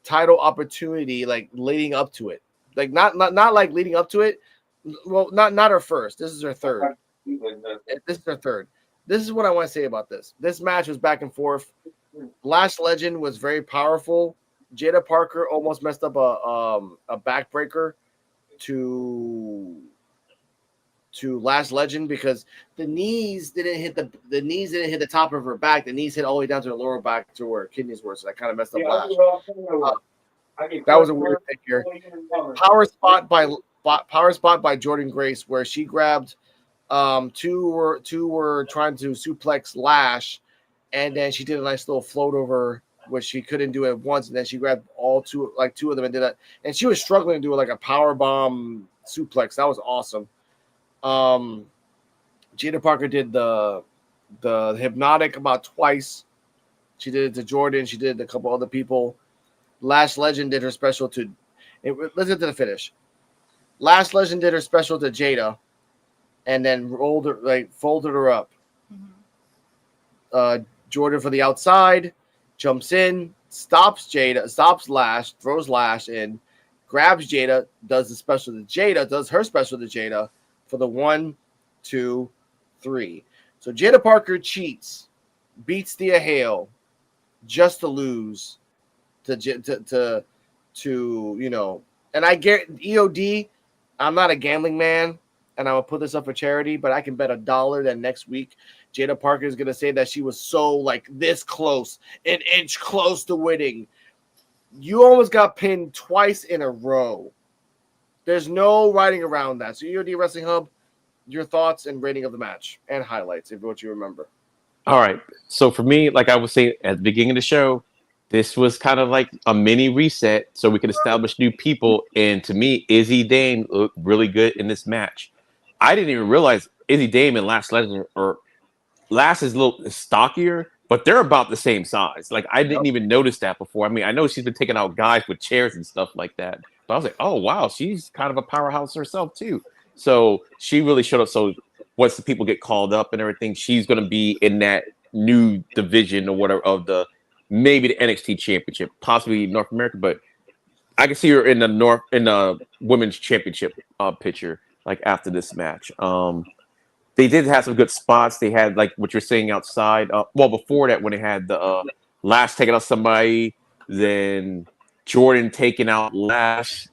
title opportunity, like leading up to it. Like not like leading up to it. Well, not her first. This is her third. This is her third. This is what I want to say about this. This match was back and forth. Last Legend was very powerful. Jada Parker almost messed up a backbreaker to Last Legend because the knees didn't hit the top of her back. The knees hit all the way down to the lower back to where her kidneys were. So that kind of messed up Lash. That was a weird thing here. Power spot by Jordan Grace where she grabbed two were trying to suplex Lash, and then she did a nice little float over, which she couldn't do it once, and then she grabbed two of them and did that. And she was struggling to do like a power bomb suplex. That was awesome. Jada Parker did the hypnotic about twice. She did it to Jordan. She did it to a couple other people. Last Legend did her special to. Let's get to the finish. Last Legend did her special to Jaida, and then folded her up. Jordan for the outside, jumps in, stops Jaida, stops Lash, throws Lash in, grabs Jaida, does the special to Jaida, does her special to Jaida for the 1, 2, 3. So Jaida Parker cheats, beats Thea Hale just to lose to and I get EOD. I'm not a gambling man, and I will put this up for charity, but I can bet $1 that next week Jaida Parker is going to say that she was so like this close, an inch close to winning. You almost got pinned twice in a row. There's no writing around that. So EOD Wrestling Hub, your thoughts and rating of the match and highlights, if what you remember. All right. So for me, like I was saying at the beginning of the show, this was kind of like a mini reset so we could establish new people. And to me, Izzy Dame looked really good in this match. I didn't even realize Izzy Dame and Lash Legend or Lash is a little stockier, but they're about the same size. Like I didn't even notice that before. I mean, I know she's been taking out guys with chairs and stuff like that, but I was like, oh wow, she's kind of a powerhouse herself too. So she really showed up. So once the people get called up and everything, she's going to be in that new division or whatever of maybe the NXT Championship, possibly North America, but I can see her in the women's championship picture like after this match. They did have some good spots. They had like what you're saying outside. Before that, when they had the Lash taking out somebody, then Jordan taking out Lash.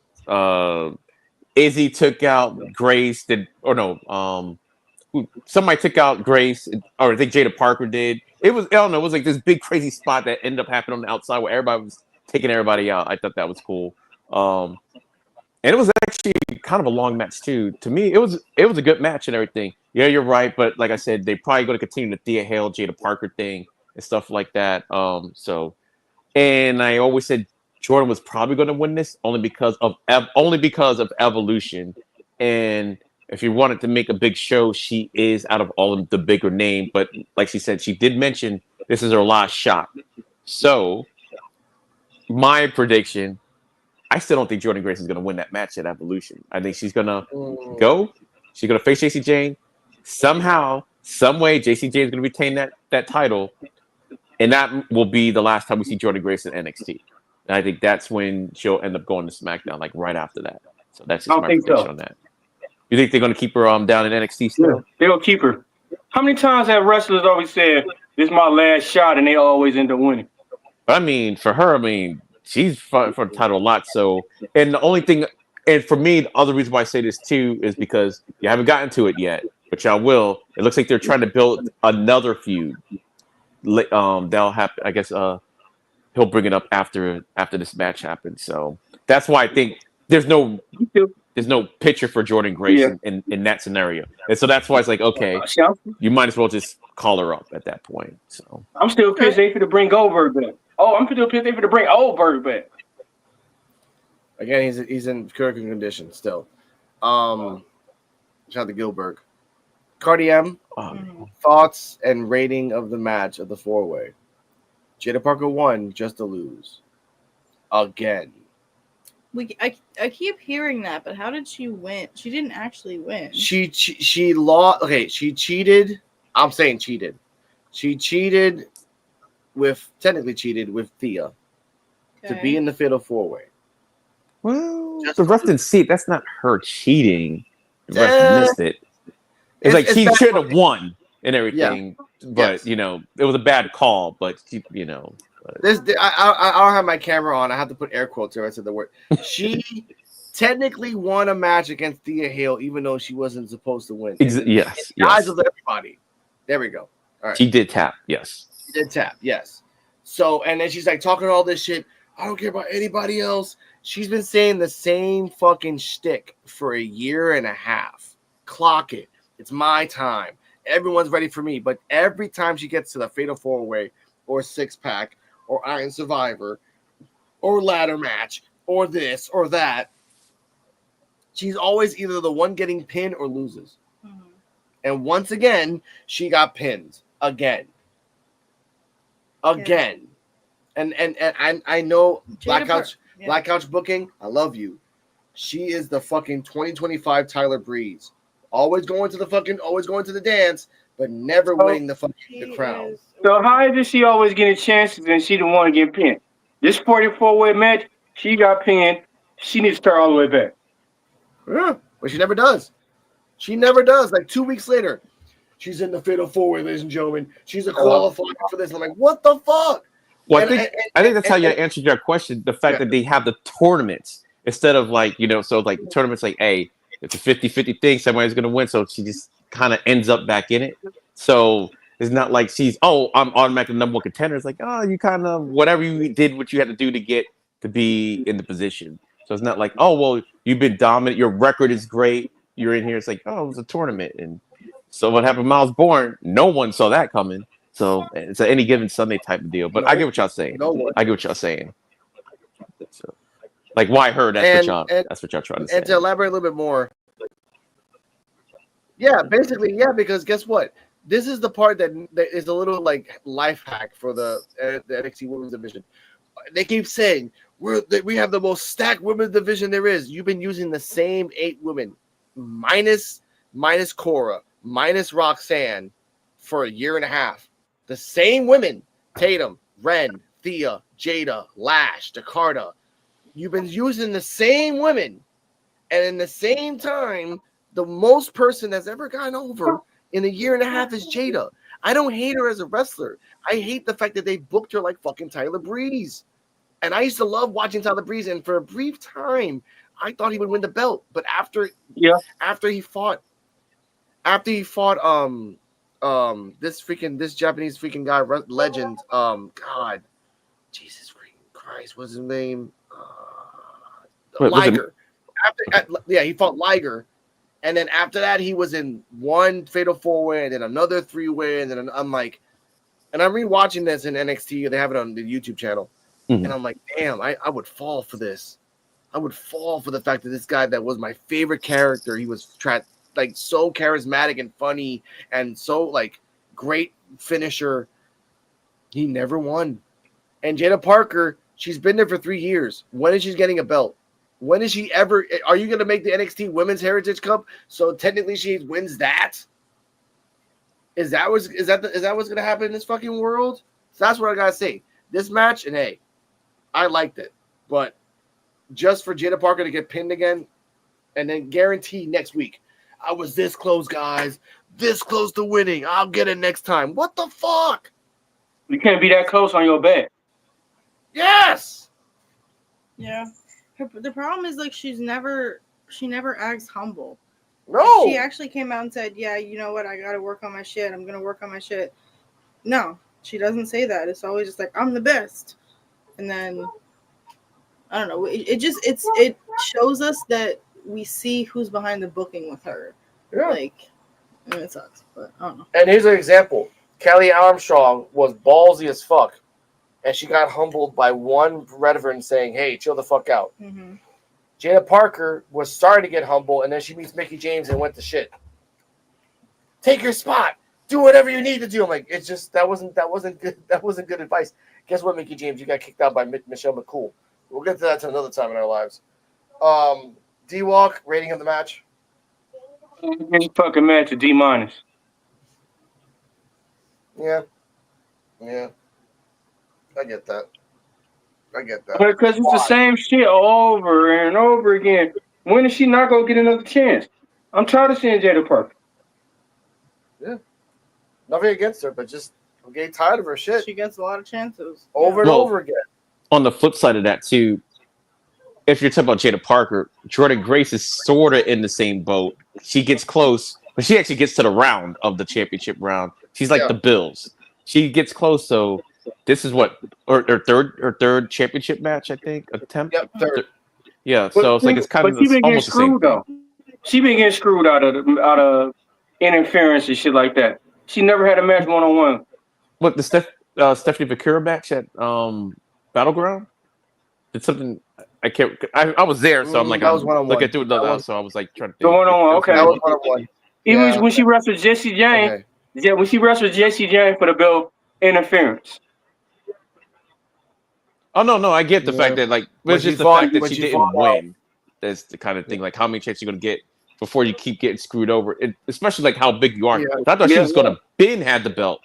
Izzy took out Grace. Somebody took out Grace, or I think Jaida Parker did. It was like this big crazy spot that ended up happening on the outside where everybody was taking everybody out. I thought that was cool. And it was actually kind of a long match too. To me, it was a good match and everything. Yeah, you're right, but like I said, they probably going to continue the Thea Hale, Jaida Parker thing and stuff like that. And I always said Jordan was probably going to win this only because of Evolution. And if you wanted to make a big show, she is out of all of the bigger name. But like she said, she did mention this is her last shot. So my prediction. I still don't think Jordan Grace is going to win that match at Evolution. I think she's going to go. She's going to face JC Jane. Somehow, some way, JC Jane is going to retain that title. And that will be the last time we see Jordan Grace in NXT. And I think that's when she'll end up going to SmackDown, like right after that. So that's just my prediction on that. You think they're going to keep her down in NXT still? Yeah, they'll keep her. How many times have wrestlers always said, this is my last shot, and they always end up winning? But I mean, for her, she's fought for the title a lot. So, and the only thing, and for me, the other reason why I say this too is because you haven't gotten to it yet, but y'all will. It looks like they're trying to build another feud. That'll happen. I guess he'll bring it up after this match happens. So that's why I think there's no picture for Jordan Grace in that scenario, and so that's why it's like, okay, you might as well just call her up at that point. So I'm still pissed they for to bring Goldberg back. Oh, I'm still pissed they for to bring Goldberg back. Again, he's in critical condition still. Shout out to Gilbert. Cardi M, thoughts and rating of the match of the 4-way. Jaida Parker won just to lose. Again. I keep hearing that, but how did she win? She didn't actually win. She lost. Okay, she cheated. I'm saying cheated. She technically cheated with Thea to be in the fatal 4-way. Well, the ref didn't see it. That's not her cheating. The ref missed it. It's like she should have won and everything, but it was a bad call. But I don't have my camera on. I have to put air quotes here. I said the word. She technically won a match against Thea Hale, even though she wasn't supposed to win. Yes. Eyes of everybody. There we go. All right. She did tap. Yes. She did tap. Yes. So, and then she's like talking all this shit. I don't care about anybody else. She's been saying the same fucking shtick for a year and a half. Clock it. It's my time. Everyone's ready for me. But every time she gets to the Fatal 4-Way or 6-pack or Iron Survivor or ladder match or this or that, she's always either the one getting pinned or loses. Mm-hmm. And once again, she got pinned. Again. Yeah. And I know Black Couch Booking, I love you. She is the fucking 2025 Tyler Breeze. Always going to the dance, but never winning the crown. So how is she always getting chances and she the one to get pinned? This 44-way match, she got pinned. She needs to start all the way back. Yeah, but she never does. She never does. Like 2 weeks later, she's in the fatal 4-way, ladies and gentlemen. She's a qualifier for this. I'm like, what the fuck? Well, I think that's how you answered your question. The fact that they have the tournaments instead of like, so like the tournaments like, hey, it's a 50-50 thing. Somebody's going to win. So she just kind of ends up back in it. So it's not like I'm automatically number one contender. It's like, oh, you kind of, whatever you did, what you had to do to get to be in the position. So it's not like, oh, well, you've been dominant. Your record is great. You're in here. It's like, oh, it was a tournament. And so what happened to Miles Bourne? No one saw that coming. So it's an any given Sunday type of deal. But I get what y'all saying. I get what y'all saying. So, like, why her? That's what y'all trying to say. And to elaborate a little bit more. Yeah, basically, because guess what? This is the part that is a little like life hack for the NXT Women's Division. They keep saying we have the most stacked women's division there is. You've been using the same 8 women, minus Cora, minus Roxanne, for a year and a half. The same women: Tatum, Ren, Thea, Jaida, Lash, Jakarta. You've been using the same women, and in the same time, the most person that's ever gotten over in a year and a half is Jaida. I don't hate her as a wrestler. I hate the fact that they booked her like fucking Tyler Breeze. And I used to love watching Tyler Breeze, and for a brief time, I thought he would win the belt. But after he fought this Japanese freaking guy, legend, God, Jesus freaking Christ, what's his name? Liger. He fought Liger. And then after that, he was in one fatal 4-way, and then another 3-way, and then I'm like, and I'm rewatching this in NXT. They have it on the YouTube channel, and I'm like, damn, I would fall for this. I would fall for the fact that this guy that was my favorite character, he was like so charismatic and funny, and so like great finisher. He never won. And Jaida Parker, she's been there for 3 years. When is she getting a belt? When is she ever? Are you going to make the NXT Women's Heritage Cup? So technically, she wins that. Is that what's going to happen in this fucking world? So that's what I gotta say. This match, and hey, I liked it, but just for Jaida Parker to get pinned again, and then guarantee next week, I was this close, guys, this close to winning. I'll get it next time. What the fuck? You can't be that close on your bet. Yes. Yeah. The problem is like she never acts humble. No. She actually came out and said, yeah, you know what? I got to work on my shit. I'm going to work on my shit. No, she doesn't say that. It's always just like, I'm the best. And then, I don't know. It shows us that we see who's behind the booking with her. Yeah. Like, I mean, it sucks, but I don't know. And here's an example. Kelly Armstrong was ballsy as fuck. And she got humbled by one veteran saying, hey, chill the fuck out. Mm-hmm. Jaida Parker was starting to get humble, and then she meets Mickie James and went to shit. Take your spot. Do whatever you need to do. I'm like, it's just that wasn't good. That wasn't good advice. Guess what, Mickie James? You got kicked out by Michelle McCool. We'll get to that another time in our lives. D-Walk, rating of the match. This fucking match a D-. Yeah. I get that. Because it's the same shit over and over again. When is she not going to get another chance? I'm tired of seeing Jaida Parker. Yeah. Nothing against her, but just I'm getting tired of her shit. She gets a lot of chances. Over and over again. On the flip side of that, too, if you're talking about Jaida Parker, Jordynne Grace is sort of in the same boat. She gets close, but she actually gets to the round of the championship round. She's like the Bills. She gets close, so this is what her third championship match, I think, attempt. Yep, third. Yeah, so it's like it's kind of almost the same though. She been getting screwed out of interference and shit like that. She never had a match 1-on-1. What the Stephanie Vakura match at Battleground? Did something I can't. I was there, so I'm like, that was 1-on-1. Look at so I was like trying to think. The 1-on-1, okay. That was 1-on-1. Even when she wrestled Jessie Jane, okay. Yeah, when she wrestled Jessie Jane for the belt, interference. Oh no, I get the fact that like it's just the fact that she didn't win. That's the kind of thing. Like, how many chances you're gonna get before you keep getting screwed over? Especially like how big you are. Yeah. I thought she Yeah. was gonna had the belt.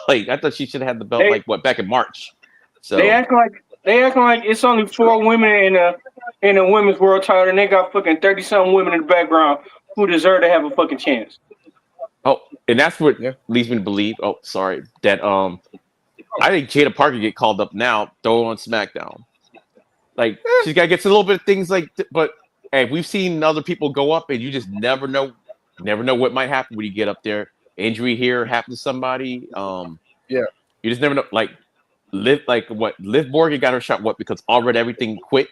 Like, I thought she should have had the belt They back in March. So they acting like it's only 4 women in a women's world title, and they got fucking 30-something women in the background who deserve to have a fucking chance. and that's what Yeah. leads me to believe. Oh, sorry, that I think Jada Parker get called up now, throw her on SmackDown. Like, she's got to get a little bit of things like, but hey, we've seen other people go up, and you just never know what might happen when you get up there. Injury here happen to somebody. Yeah. You just never know. Like Liv Morgan got her shot because already everything quit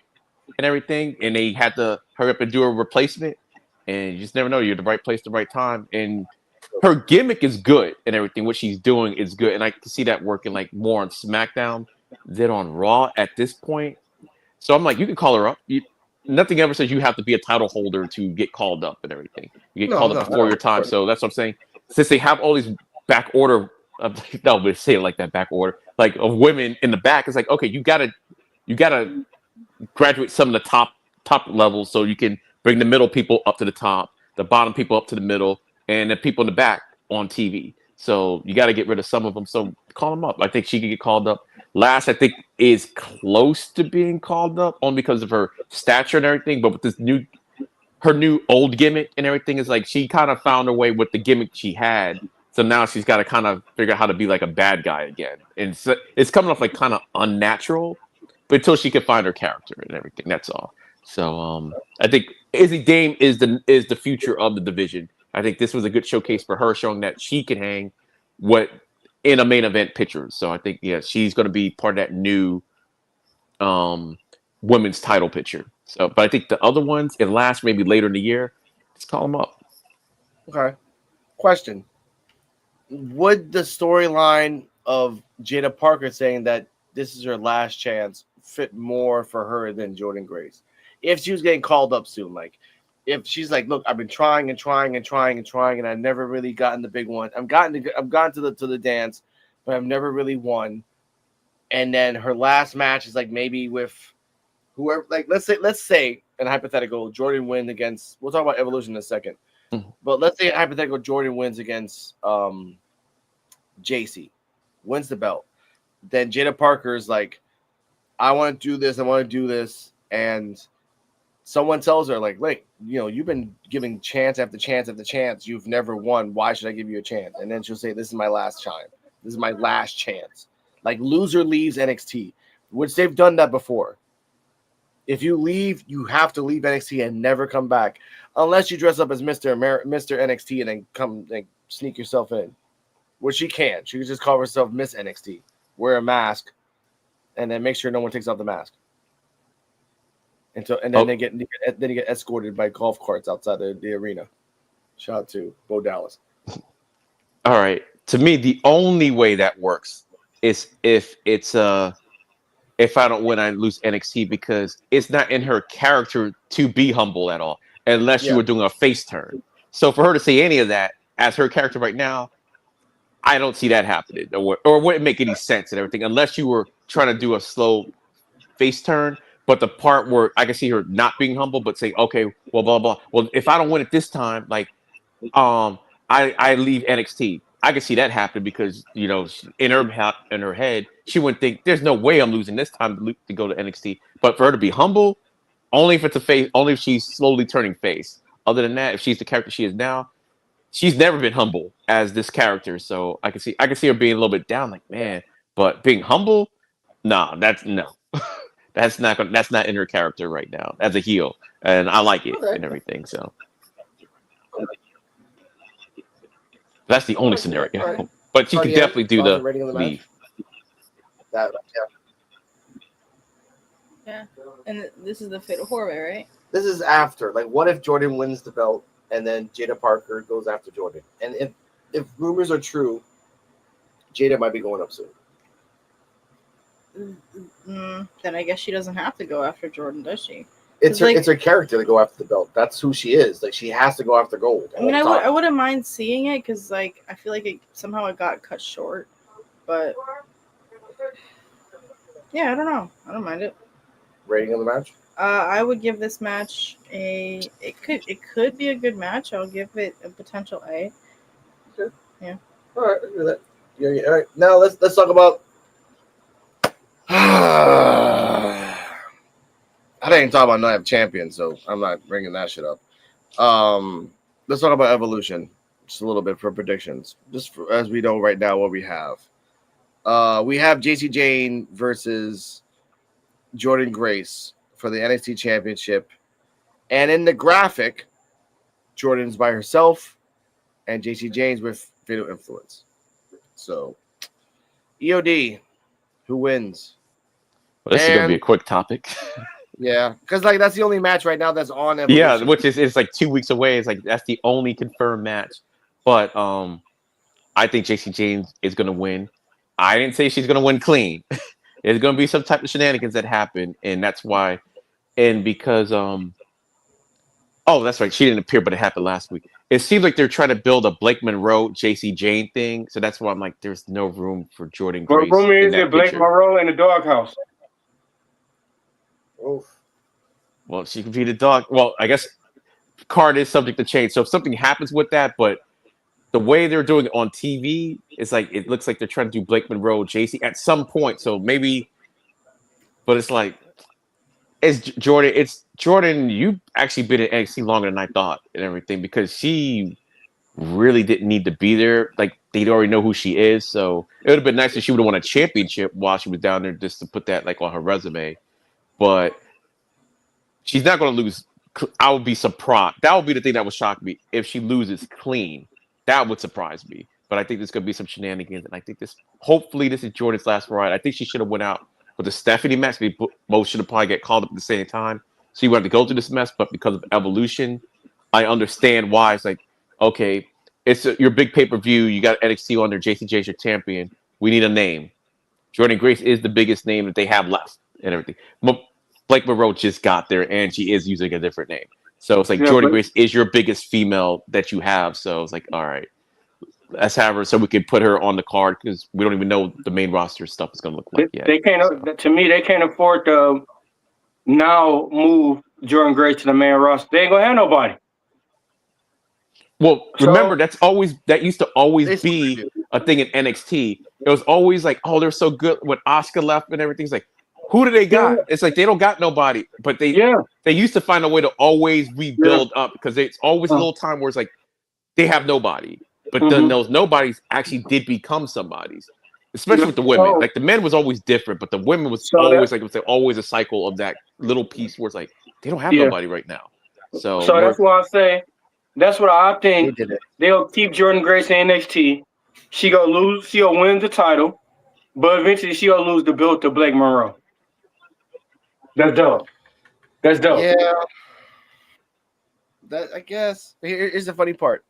and everything, and they had to hurry up and do a replacement. And you just never know. You're at the right place, the right time, and her gimmick is good and everything. What she's doing is good, and I can see that working like more on SmackDown than on Raw at this point. So I'm like, you can call her up. Nothing ever says you have to be a title holder to get called up and everything. You get called up before your time. So that's what I'm saying. Since they have all these back order of no, but say it like that back order, like of women in the back, it's like, okay, you gotta graduate some of the top levels so you can bring the middle people up to the top, the bottom people up to the middle, and the people in the back on TV. So you got to get rid of some of them. So call them up. I think she could get called up. Last, I think, is close to being called up only because of her stature and everything. But with this her new old gimmick and everything, is like she kind of found her way with the gimmick she had. So now she's got to kind of figure out how to be like a bad guy again. And it's coming off like kind of unnatural, but until she can find her character and everything, that's all. So I think Izzy Dame is the future of the division. I think this was a good showcase for her, showing that she can hang in a main event picture. So I think, yeah, she's going to be part of that new women's title picture. So, but I think the other ones, it lasts maybe later in the year. Just call them up. Okay. Question: would the storyline of Jada Parker saying that this is her last chance fit more for her than Jordynne Grace? If she was getting called up soon, like if she's like, look, I've been trying and trying and trying and trying, and I've never really gotten the big one. I've gotten to the dance, but I've never really won. And then her last match is like maybe with whoever, like let's say in hypothetical, Jordynne wins against. We'll talk about Evolution in a second, but let's say hypothetical Jordynne wins against JC, wins the belt. Then Jada Parker is like, I want to do this, and someone tells her, like, wait, you've been giving chance after chance after chance. You've never won. Why should I give you a chance? And then she'll say, this is my last time. This is my last chance. Like, loser leaves NXT, which they've done that before. If you leave, you have to leave NXT and never come back. Unless you dress up as Mr. NXT and then come and sneak yourself in. Which she can. She can just call herself Miss NXT. Wear a mask. And then make sure no one takes off the mask. And then they get escorted by golf carts outside the arena. Shout out to Bo Dallas. All right. To me, the only way that works is if I don't win, I lose NXT, because it's not in her character to be humble at all, unless you were doing a face turn. So for her to say any of that as her character right now, I don't see that happening, or it wouldn't make any sense and everything, unless you were trying to do a slow face turn. But the part where I can see her not being humble, but say, okay, well, blah, blah. Well, if I don't win it this time, like, I leave NXT. I can see that happen because, in her head, she wouldn't think there's no way I'm losing this time to go to NXT. But for her to be humble, only if it's a face, only if she's slowly turning face. Other than that, if she's the character she is now, she's never been humble as this character. So I can see her being a little bit down, like, man, but being humble, no. That's not in her character right now as a heel, and I like it and everything. So that's the only scenario. Right. But she could definitely do the leave. Yeah, and this is the Fatal 4-Way, right? This is after. Like, what if Jordynne wins the belt and then Jada Parker goes after Jordynne? And if rumors are true, Jada might be going up soon. Then I guess she doesn't have to go after Jordynne, does she? It's her character to go after the belt. That's who she is. Like, she has to go after gold. I mean, I wouldn't mind seeing it, because like I feel like it got cut short, but yeah, I don't know. I don't mind it. Rating of the match? I would give this match a. It could be a good match. I'll give it a potential A. Okay. Yeah. All right. I do that. Yeah. All right. Now let's talk about. I didn't talk about Night of Champions, so I'm not bringing that shit up. Let's talk about Evolution just a little bit for predictions. As we know right now what we have. We have JC Jane versus Jordan Grace for the NXT Championship, and in the graphic, Jordan's by herself, and JC Jane's with Fatal Influence. So, EOD, who wins? Well, this is gonna be a quick topic. Yeah, because like that's the only match right now that's on Evolution. Yeah, which is it's like 2 weeks away. It's like that's the only confirmed match. But I think JC James is gonna win. I didn't say she's gonna win clean. There's gonna be some type of shenanigans that happen, and that's why. And because oh, that's right, she didn't appear, but it happened last week. It seems like they're trying to build a Blake Monroe, JC Jane thing, so that's why I'm like, there's no room for Jordan Grace. What rumor in is that it? Blake picture. Monroe in the doghouse. Oof. Well, she could be the dog. Well, I guess card is subject to change. So if something happens with that, but the way they're doing it on TV, it's like it looks like they're trying to do Blake Monroe, JC at some point. So maybe, but it's like it's Jordan. It's Jordan. You actually been in NXT longer than I thought and everything because she really didn't need to be there. Like they'd already know who she is. So it would have been nice if she would have won a championship while she was down there just to put that like on her resume. But she's not going to lose. I would be surprised. That would be the thing that would shock me if she loses clean. That would surprise me. But I think there's going to be some shenanigans, and I think hopefully, this is Jordan's last ride. I think she should have went out with the Stephanie match. They both should have probably get called up at the same time. So you want to go through this mess, but because of Evolution, I understand why. It's like, okay, it's your big pay-per-view. You got NXT on there. JC J's your champion. We need a name. Jordan Grace is the biggest name that they have left and everything. Blake Monroe just got there, and she is using a different name. So it's like Jordan Grace is your biggest female that you have. So it's like, all right, let's have her so we can put her on the card because we don't even know what the main roster stuff is going to look like yet. They can't. To me, they can't afford to now move Jordan Grace to the main roster. They ain't gonna have nobody. Well, remember that used to always be a thing in NXT. It was always like, oh, they're so good when Asuka left and everything's like, who do they got? It's like they don't got nobody, but they used to find a way to always rebuild up because it's always a little time where it's like they have nobody, but then those nobodies actually did become somebody's, especially with the women. Like the men was always different, but the women was always like it was always a cycle of that little piece where it's like they don't have nobody right now. So that's why I say that's what I think they'll keep Jordan Grace in NXT. She gonna lose. She'll win the title, but eventually she'll lose the belt to Blake Monroe. That's dope. Yeah. That I guess. Here's the funny part.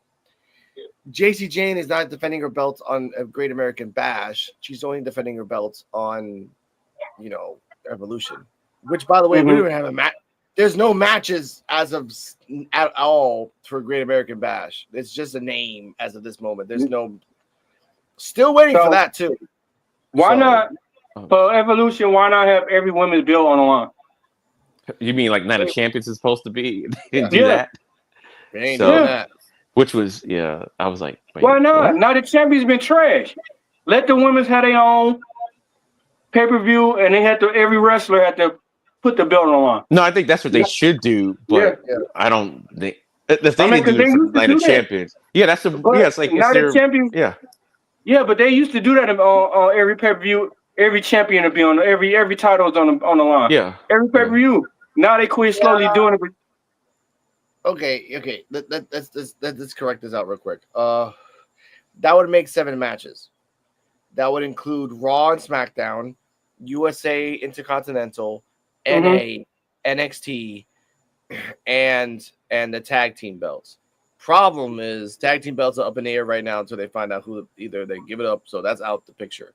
JC Jane is not defending her belt on a Great American Bash. She's only defending her belt on, Evolution. Which, by the way, we don't even have a match. There's no matches as of at all for Great American Bash. It's just a name as of this moment. There's no. Still waiting for that too. Why not? For Evolution, why not have every women's belt on the line? You mean like Night of Champions is supposed to be? They didn't do that. They ain't doing that. Which was, I was like, wait, why not? What? Night of Champions been trash. Let the women's have their own pay-per-view, and every wrestler had to put the belt on the line. No, I think that's what they should do, but I don't think if they didn't do Night of Champions. Yeah, that's it's like Night of Champions. Yeah, but they used to do that on every pay-per-view. Every champion to be on every title is on the line. Yeah, every pay-per-view. Now they quit slowly doing it. Okay. Let's correct this out real quick. That would make 7 matches. That would include Raw and SmackDown, USA Intercontinental, NA, NXT, and the tag team belts. Problem is, tag team belts are up in the air right now until they find out who either they give it up. So that's out the picture.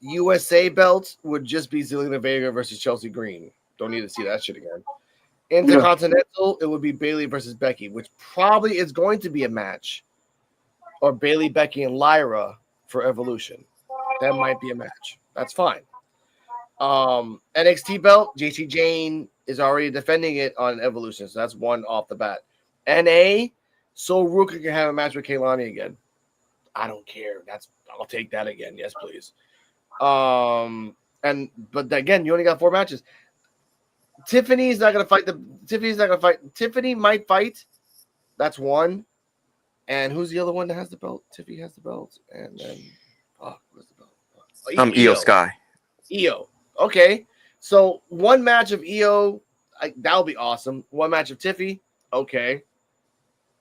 USA belts would just be Zelina Vega versus Chelsea Green. Don't need to see that shit again. Intercontinental, it would be Bayley versus Becky, which probably is going to be a match. Or Bayley, Becky, and Lyra for Evolution. That might be a match. That's fine. NXT belt, JC Jane is already defending it on Evolution, so that's one off the bat. NA, so Ruka can have a match with Kaylani again. I don't care. I'll take that again. Yes, please. But again, you only got 4 matches. Tiffany's not gonna fight. Tiffany might fight. That's one. And who's the other one that has the belt? Tiffany has the belt, and then where's the belt? Io Sky. Io. Okay, so one match of Io, that'll be awesome. One match of Tiffy. Okay.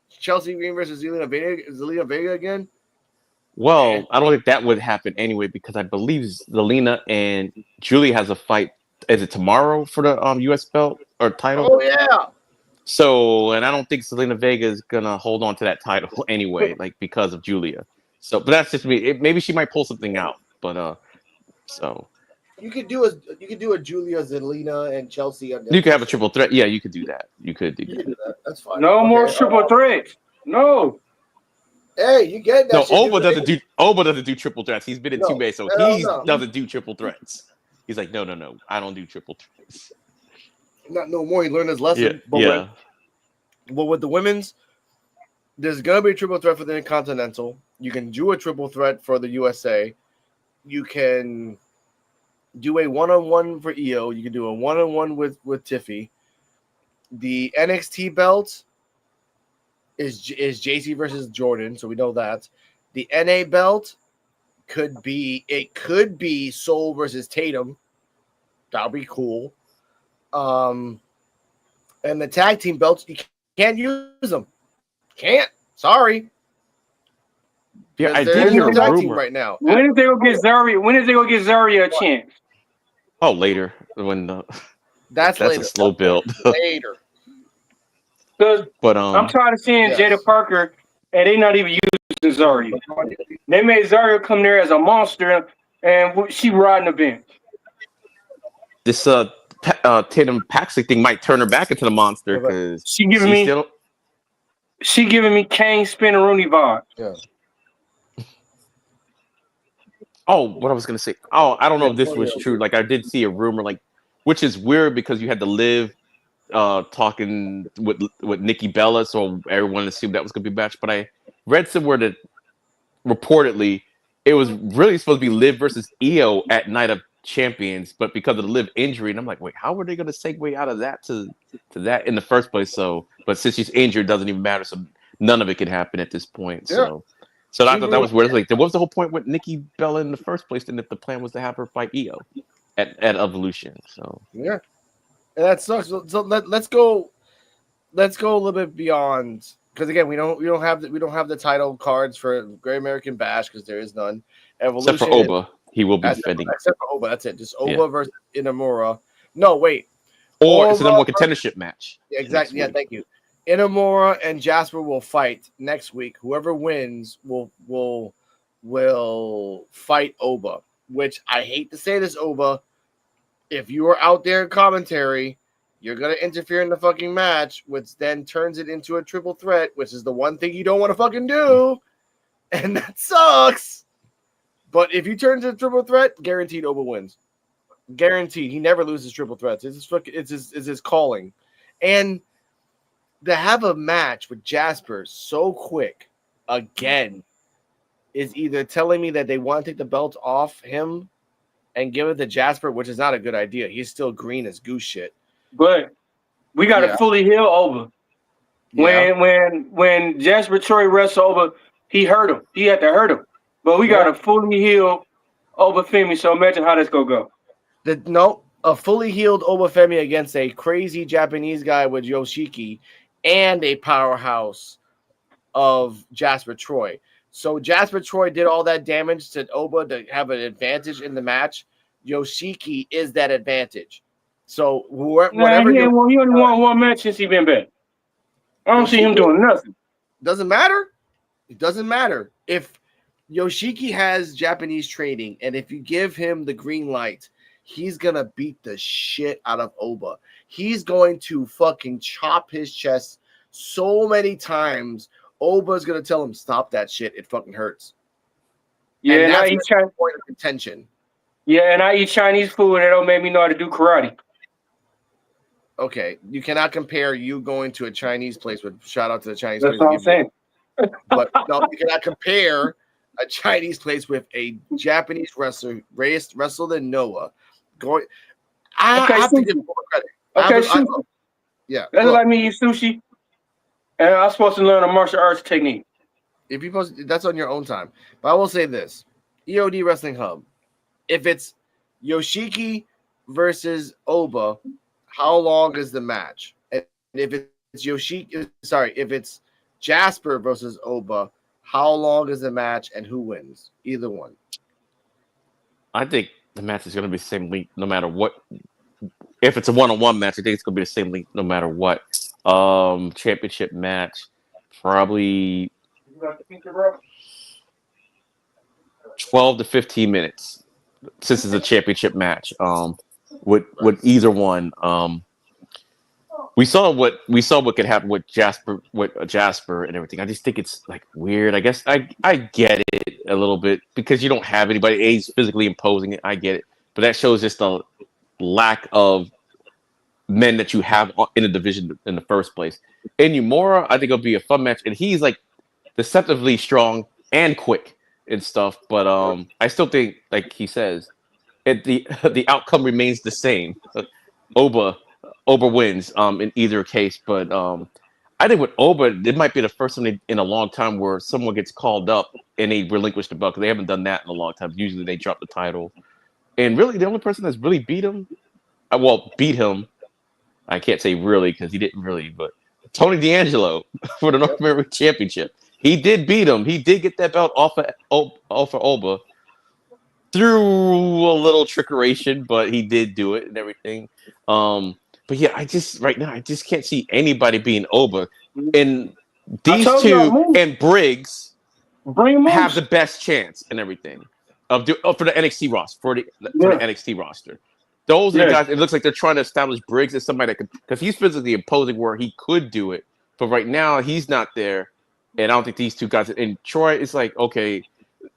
Chelsea Green versus Zelina Vega again. Well, I don't think that would happen anyway because I believe Zelina and Julie has a fight. Is it tomorrow for the U.S. belt or title? Oh yeah. So, and I don't think Zelina Vega is gonna hold on to that title anyway, like because of Julia. So, but that's just me. Maybe she might pull something out, but so you could do a Julia, Zelina, and Chelsea. You could have a triple threat. Yeah, you could do that. You could do that. That's fine. No more triple threats. No. Hey, you get that? No, shit, Oba doesn't do triple threats. He's been in 2 ways, so he doesn't do triple threats. He's like, no, I don't do triple threats. Not no more. He learned his lesson. Yeah. But with the women's, there's gonna be a triple threat for the Intercontinental. You can do a triple threat for the USA. You can do a one-on-one for Io. You can do a one-on-one with Tiffy. The NXT belt is JC versus Jordan, so we know that. The NA belt could be Soul versus Tatum. That'll be cool. And the tag team belts, you can't use them. Can't. Sorry. Yeah, I did hear a rumor right now. When is they gonna get Zarya? When is they gonna get Zarya a chance? Oh, later when that's later. A slow build. Later. But I'm tired of seeing Jada Parker, and they not even using Zarya. They made Zarya come there as a monster, and she riding the bench. This Tatum Paxley thing might turn her back into the monster because she giving me Kane spinning Rooney vibe. Yeah. Oh, what I was gonna say. Oh, I don't know if this was true. Like I did see a rumor, which is weird because you had to live talking with Nikki Bella, so everyone assumed that was gonna be a match. But I read somewhere that reportedly it was really supposed to be Liv versus Io at Night of Champions, but because of the Liv injury, and I'm like, wait, how were they gonna segue out of that to that in the first place? So, but since she's injured, it doesn't even matter. So none of it could happen at this point. Yeah. So I thought that was weird. Like, what was the whole point with Nikki Bella in the first place? Then if the plan was to have her fight Io at Evolution, so yeah, and that sucks. So let's go a little bit beyond because again we don't have the title cards for Great American Bash because there is none. Evolution, except for Oba, he will be defending. Except for Oba, that's it. Just Oba versus Inamura. No, wait. Or it's a number 1 contendership match. Yeah, exactly. Yeah, thank you. Inamura and Jasper will fight next week. Whoever wins will fight Oba. Which I hate to say this, Oba. If you are out there in commentary, you're gonna interfere in the fucking match, which then turns it into a triple threat, which is the one thing you don't want to fucking do, and that sucks. But if you turn into a triple threat, guaranteed Oba wins. Guaranteed. He never loses triple threats. It's his calling, and to have a match with Jasper so quick again is either telling me that they want to take the belt off him and give it to Jasper, which is not a good idea. He's still green as goose shit. But we got to fully heal Oba. When Jasper Troy wrestled Oba, he hurt him. He had to hurt him. But we got to fully heal Oba Femi. So imagine how this go. A fully healed Oba Femi against a crazy Japanese guy with Yoshiki and a powerhouse of Jasper Troy. So Jasper Troy did all that damage to Oba to have an advantage in the match. Yoshiki is that advantage. So whatever. He only won one match since he been back. I don't see him doing nothing. Doesn't matter. It doesn't matter. If Yoshiki has Japanese training, and if you give him the green light, he's going to beat the shit out of Oba. He's going to fucking chop his chest so many times. Oba's going to tell him, stop that shit. It fucking hurts. Yeah, and now that's he's trying point of contention. Yeah, and I eat Chinese food, and it don't make me know how to do karate. Okay, you cannot compare you going to a Chinese place with shout out to the Chinese That's place. what I'm saying. But no, you cannot compare a Chinese place with a Japanese wrestler wrestled in Noah. Going, I Okay, have to give sushi. full credit. Okay, sushi. Yeah, That's look, like me eat sushi, and I'm supposed to learn a martial arts technique. if you post, that's on your own time. But I will say this: EOD Wrestling Hub. If it's Yoshiki versus Oba, how long is the match? And if it's if it's Jasper versus Oba, how long is the match and who wins? Either one. I think the match is going to be the same length no matter what. If it's a one-on-one match, I think it's going to be the same length no matter what. Championship match, probably 12 to 15 minutes since it's a championship match. With either one. We saw what could happen with Jasper and everything. I just think it's like weird. I guess I get it a little bit because you don't have anybody. He's physically imposing it. I get it, but that shows just the lack of men that you have in the division in the first place. Inumura, I think it'll be a fun match, and he's like deceptively strong and quick and stuff. But I still think, like he says, the outcome remains the same. Oba Oba wins in either case, but I think with Oba, it might be the first time in a long time where someone gets called up and they relinquish the belt because they haven't done that in a long time. Usually they drop the title, and really the only person that's really beat him. I can't say really because he didn't really, but Tony D'Angelo for the North American Championship. He did beat him. He did get that belt off of Oba through a little trickeration, but he did do it and everything. But yeah, I just can't see anybody being Oba. And I these told you, two and Briggs bring have Moose. the best chance and everything for the NXT roster for the NXT roster. Those are the guys. It looks like they're trying to establish Briggs as somebody that could, because he's physically imposing where he could do it, but right now he's not there. And I don't think these two guys. And Troy is like, okay,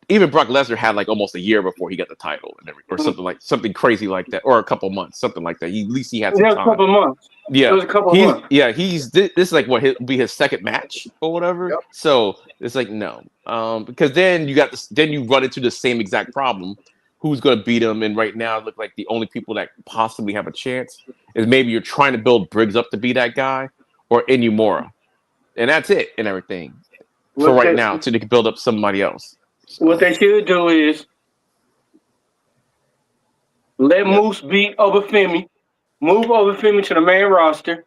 even Brock Lesnar had like almost a year before he got the title and or something crazy like that, or a couple months, something like that. At least he had some time. A couple months. Yeah, it was a couple months. Yeah, this is like what will be his second match or whatever. Yep. So it's like no, because then you run into the same exact problem. Who's going to beat him? And right now, it looks like the only people that possibly have a chance is maybe you're trying to build Briggs up to be that guy, or Inumura, and that's it and everything for right now. So they can build up somebody else. So. What they should do is let Moose beat Obafemi, move Obafemi to the main roster.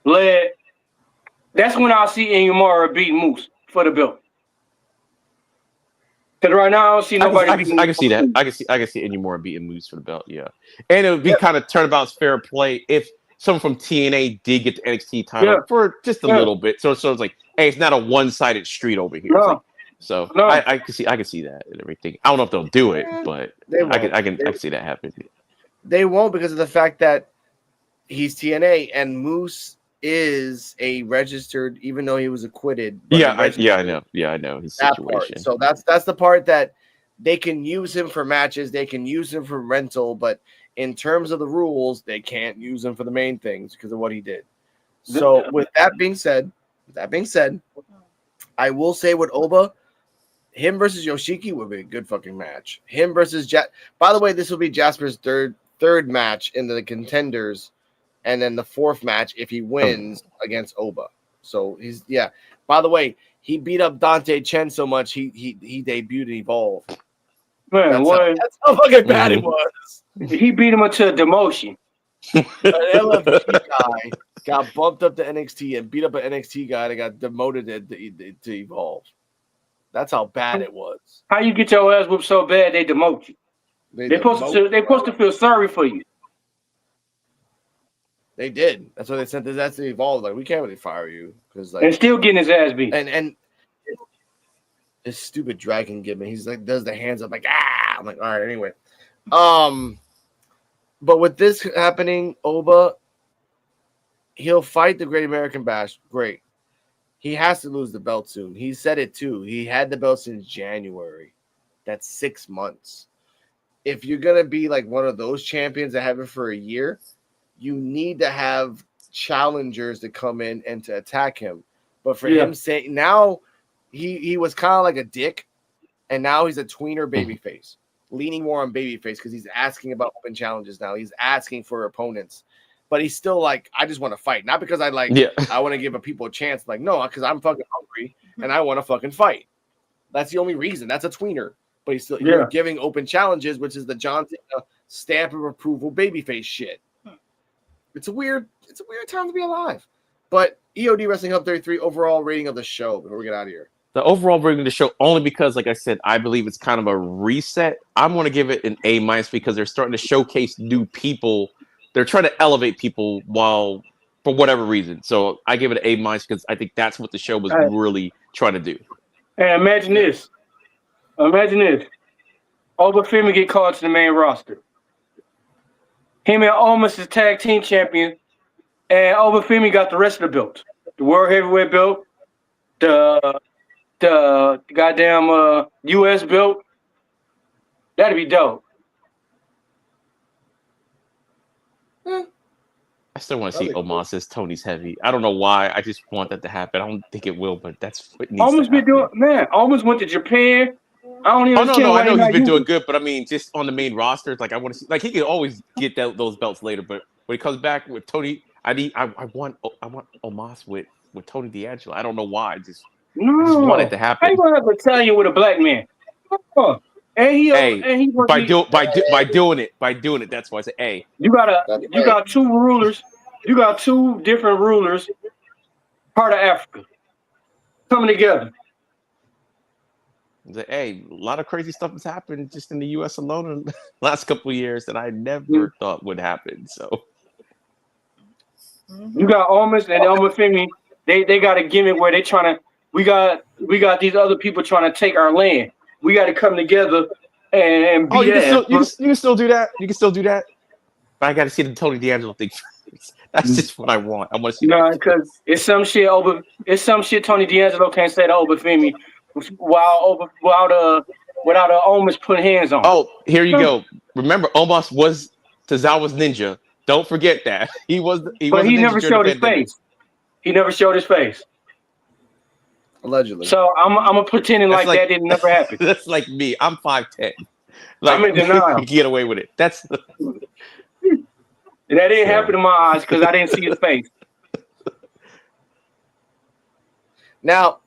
That's when I'll see Inumura beat Moose for the belt. Because right now I don't see nobody. I can see that. I can see Inumura beating Moose for the belt. Yeah, and it would be kind of turnabout's fair play if someone from TNA did get the NXT title for just a little bit. So it's like, hey, it's not a one-sided street over here. I can see that and everything. I don't know if they'll do it, but I can see that happen. They won't because of the fact that he's TNA and Moose is a registered, even though he was acquitted. I know his situation. So that's the part that they can use him for matches, they can use him for rental, but in terms of the rules, they can't use him for the main things because of what he did. So with that being said, I will say with Oba, him versus Yoshiki would be a good fucking match. Him versus by the way, this will be Jasper's third match in the contenders. And then the fourth match if he wins against Oba. So he's By the way, he beat up Dante Chen so much he debuted and Evolved. Man, that's how fucking bad it was. He beat him into a demotion. An LFG guy got bumped up to NXT and beat up an NXT guy that got demoted to Evolve. That's how bad it was. How you get your ass whooped so bad they demote you? They're supposed to feel sorry for you. They did. That's why they sent his ass to Evolve. Like, we can't really fire you because and still getting his ass beat. And this stupid dragon gimmick. He's like does the hands up like I'm like, all right, anyway. But with this happening, Oba, he'll fight the Great American Bash. Great. He has to lose the belt soon. He said it too. He had the belt since January. That's 6 months. if you're gonna be like one of those champions that have it for a year, you need to have challengers to come in and to attack him. But for him saying now, he was kind of like a dick, and now he's a tweener babyface, leaning more on babyface because he's asking about open challenges now. He's asking for opponents, but he's still like, I just want to fight, not because I want to give people a chance. Like, no, because I'm fucking hungry and I want to fucking fight. That's the only reason. That's a tweener. But he's still you're giving open challenges, which is the John Cena stamp of approval babyface shit. It's a weird time to be alive. But EOD Wrestling Hub 33 overall rating of the show before we get out of here. The overall rating of the show, only because, like I said, I believe it's kind of a reset. I'm going to give it an A- because they're starting to showcase new people. They're trying to elevate people for whatever reason. So I give it an A- because I think that's what the show was really trying to do. Hey, imagine this. Obafemi get called to the main roster. Him and Almost is tag team champion, and Obafemi got the rest of the belts. The World Heavyweight belt, the goddamn US belt. That'd be dope. I still want to see Omos as Tony's heavy. I don't know why. I just want that to happen. I don't think it will, but that's what needs Almost to happen. been doing, man. Almost went to Japan. I don't even. No. I know he's been doing good, but I mean, just on the main roster, like I want to see. Like he can always get those belts later, but when he comes back with Tony, I want Omos with Tony D'Angelo. I don't know why. I just want it to happen. How you gonna have an Italian with a black man? Oh. And he by doing it. That's why I say, hey, you got two rulers. You got two different rulers, part of Africa, coming together. Hey, a lot of crazy stuff has happened just in the U.S. alone in the last couple of years that I never thought would happen. So you got Almost and Obafemi. They got a gimmick where they trying to. We got these other people trying to take our land. We got to come together and be you can still do that. You can still do that. But I got to see the Tony D'Angelo thing. That's just what I want. I want to see. No, because it's some shit Tony D'Angelo can't say to Obafemi without Omos put hands on. Oh, here you go. Remember, Omos was Tozawa's ninja. Don't forget that he was. But he never showed his face. He never showed his face. Allegedly. So I'm pretending like that didn't never happen. That's like me. I'm 5'10". I'm in denial. Get away with it. That didn't happen in my eyes because I didn't see his face. Now,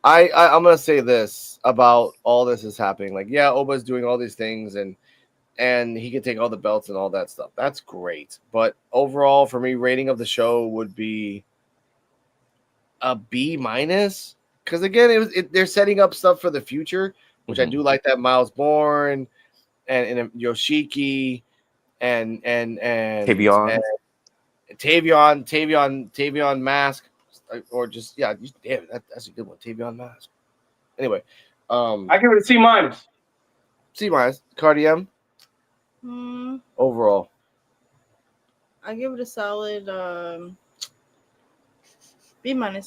I'm gonna say this about all this is happening. Like, yeah, Oba's doing all these things and he can take all the belts and all that stuff. That's great. But overall, for me, rating of the show would be a B-, because again, they're setting up stuff for the future, which I do like that Miles Bourne and Yoshiki and Tavion Mask, or just damn, that's a good one, Tavion Mask. Anyway, I give it a C-. C-, Cardi M. Overall, I give it a solid B-. B-. Okay,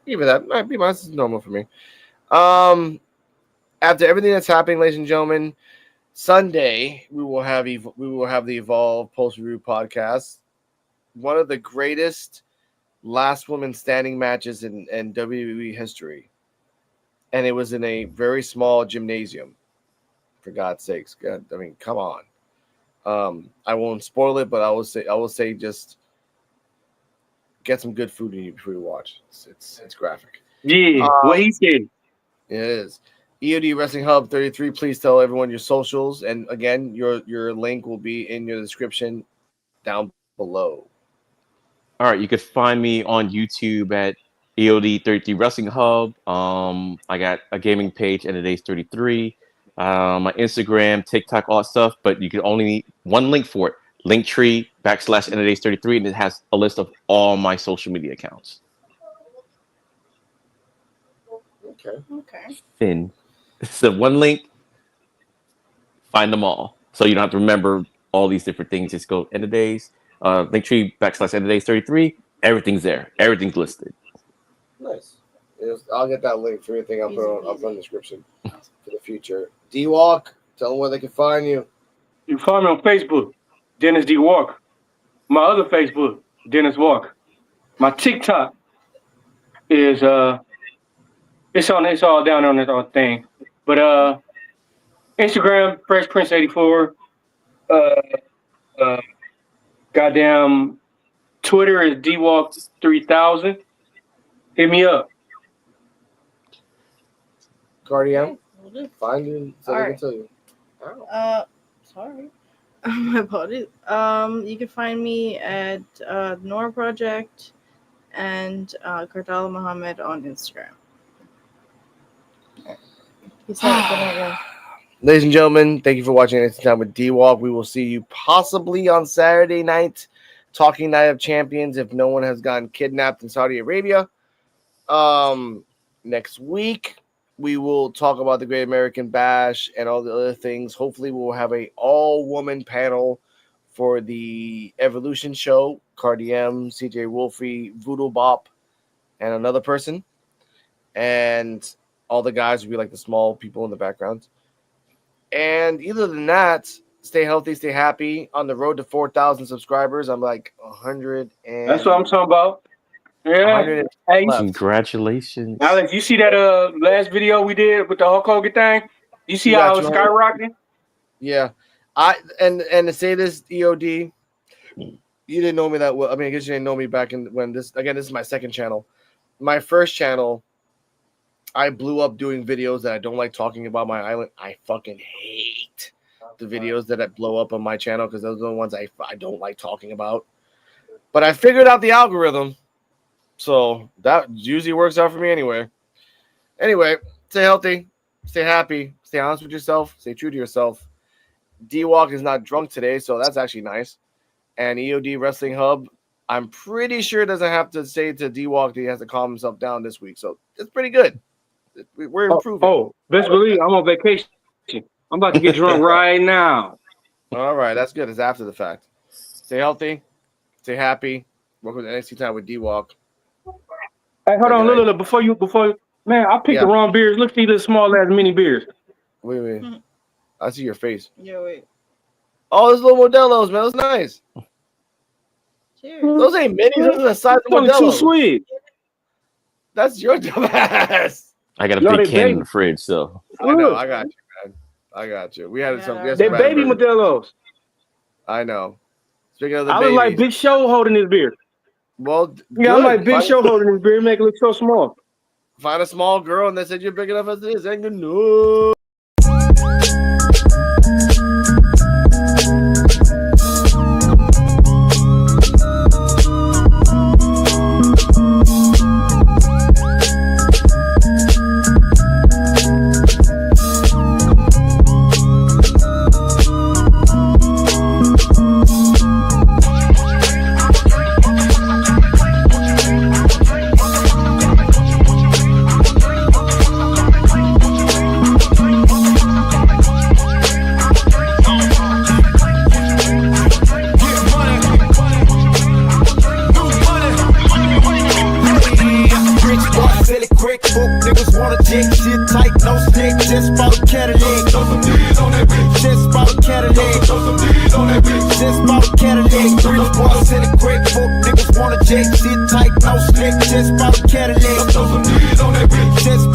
give it that. All right, B- is normal for me. After everything that's happening, ladies and gentlemen, Sunday we will have the Evolve Post Review podcast. One of the greatest last woman standing matches in WWE history, and it was in a very small gymnasium. For God's sakes, God, I mean, come on. I won't spoil it, but I will say just get some good food in you before you watch. It's graphic. Yeah, what he said. It is. EOD Wrestling Hub 33. Please tell everyone your socials, and again, your link will be in your description down below. All right, you can find me on YouTube at EOD 33 Wrestling Hub. I got a gaming page, and today's 33. My Instagram, TikTok, all that stuff, but you can only need one link for it. Linktree/NDays33, and it has a list of all my social media accounts. Okay. Finn. So one link, find them all. So you don't have to remember all these different things. Just go Linktree /NDays33. Everything's there. Everything's listed. Nice. I'll get that link for everything. I'll put in the description for the future. D-Walk, Tell them where they can find you. You can find me on Facebook, Dennis D. Walker. My other Facebook, Dennis Walker. My TikTok is it's all down on this thing. But Instagram, Fresh Prince 84. Goddamn Twitter is DWalk3000. Hit me up. Guardian, Will do. find you so All they right. can tell you. Sorry. My apologies. You can find me at Nora Project and Kardala Muhammad on Instagram. Peace out. Good night, guys. Ladies and gentlemen, thank you for watching NXT Time with D-Walk. We will see you possibly on Saturday night, talking Night of Champions if no one has gotten kidnapped in Saudi Arabia. Next week, we will talk about the Great American Bash and all the other things. Hopefully, we'll have a all-woman panel for the Evolution show. Cardi M, CJ Wolfie, Voodoo Bop, and another person. And all the guys will be like the small people in the background. And other than that, stay healthy, stay happy. On the road to 4,000 subscribers, I'm like 100 and... That's what I'm talking about. Yeah. Hey, left. Congratulations. Alex, you see that last video we did with the Hulk Hogan thing? You see Yeah, how it was skyrocketing? Yeah. And to say this, EOD, you didn't know me that well. I mean, I guess you didn't know me back in when this is my second channel. My first channel, I blew up doing videos that I don't like talking about my island. I fucking hate the videos that blow up on my channel because those are the ones I don't like talking about. But I figured out the algorithm. So that usually works out for me anyway. Anyway, stay healthy, stay happy, stay honest with yourself, stay true to yourself. D-Walk is not drunk today, so that's actually nice. And EOD Wrestling Hub, I'm pretty sure doesn't have to say to D-Walk that he has to calm himself down this week. So it's pretty good. We're improving. Oh, best believe I'm on vacation. I'm about to get drunk right now. All right, that's good. It's after the fact. Stay healthy, stay happy. Welcome to NXT Time with D-Walk. Hey, hold on, look, before man, I picked the wrong beers. Look at these little small ass mini beers. Wait. I see your face. Yeah, wait. Oh, those little Modelo's, man. Those nice. Cheers. Those ain't minis. Those are the size of Only too Modelo's. sweet. That's your dumb ass. I got a No, big they can in baby. the fridge, so. I know. I got you, man. I got you. We had some. Yeah. We had They some baby Raspberry. Modelo's. I know. Speaking of the I babies, look like Big Show holding this beer. well, Yeah, I'm good. like Big Show holding this beer, make it look so small. Find a small girl, and they said you're big enough as it is. Ain't good. No. Just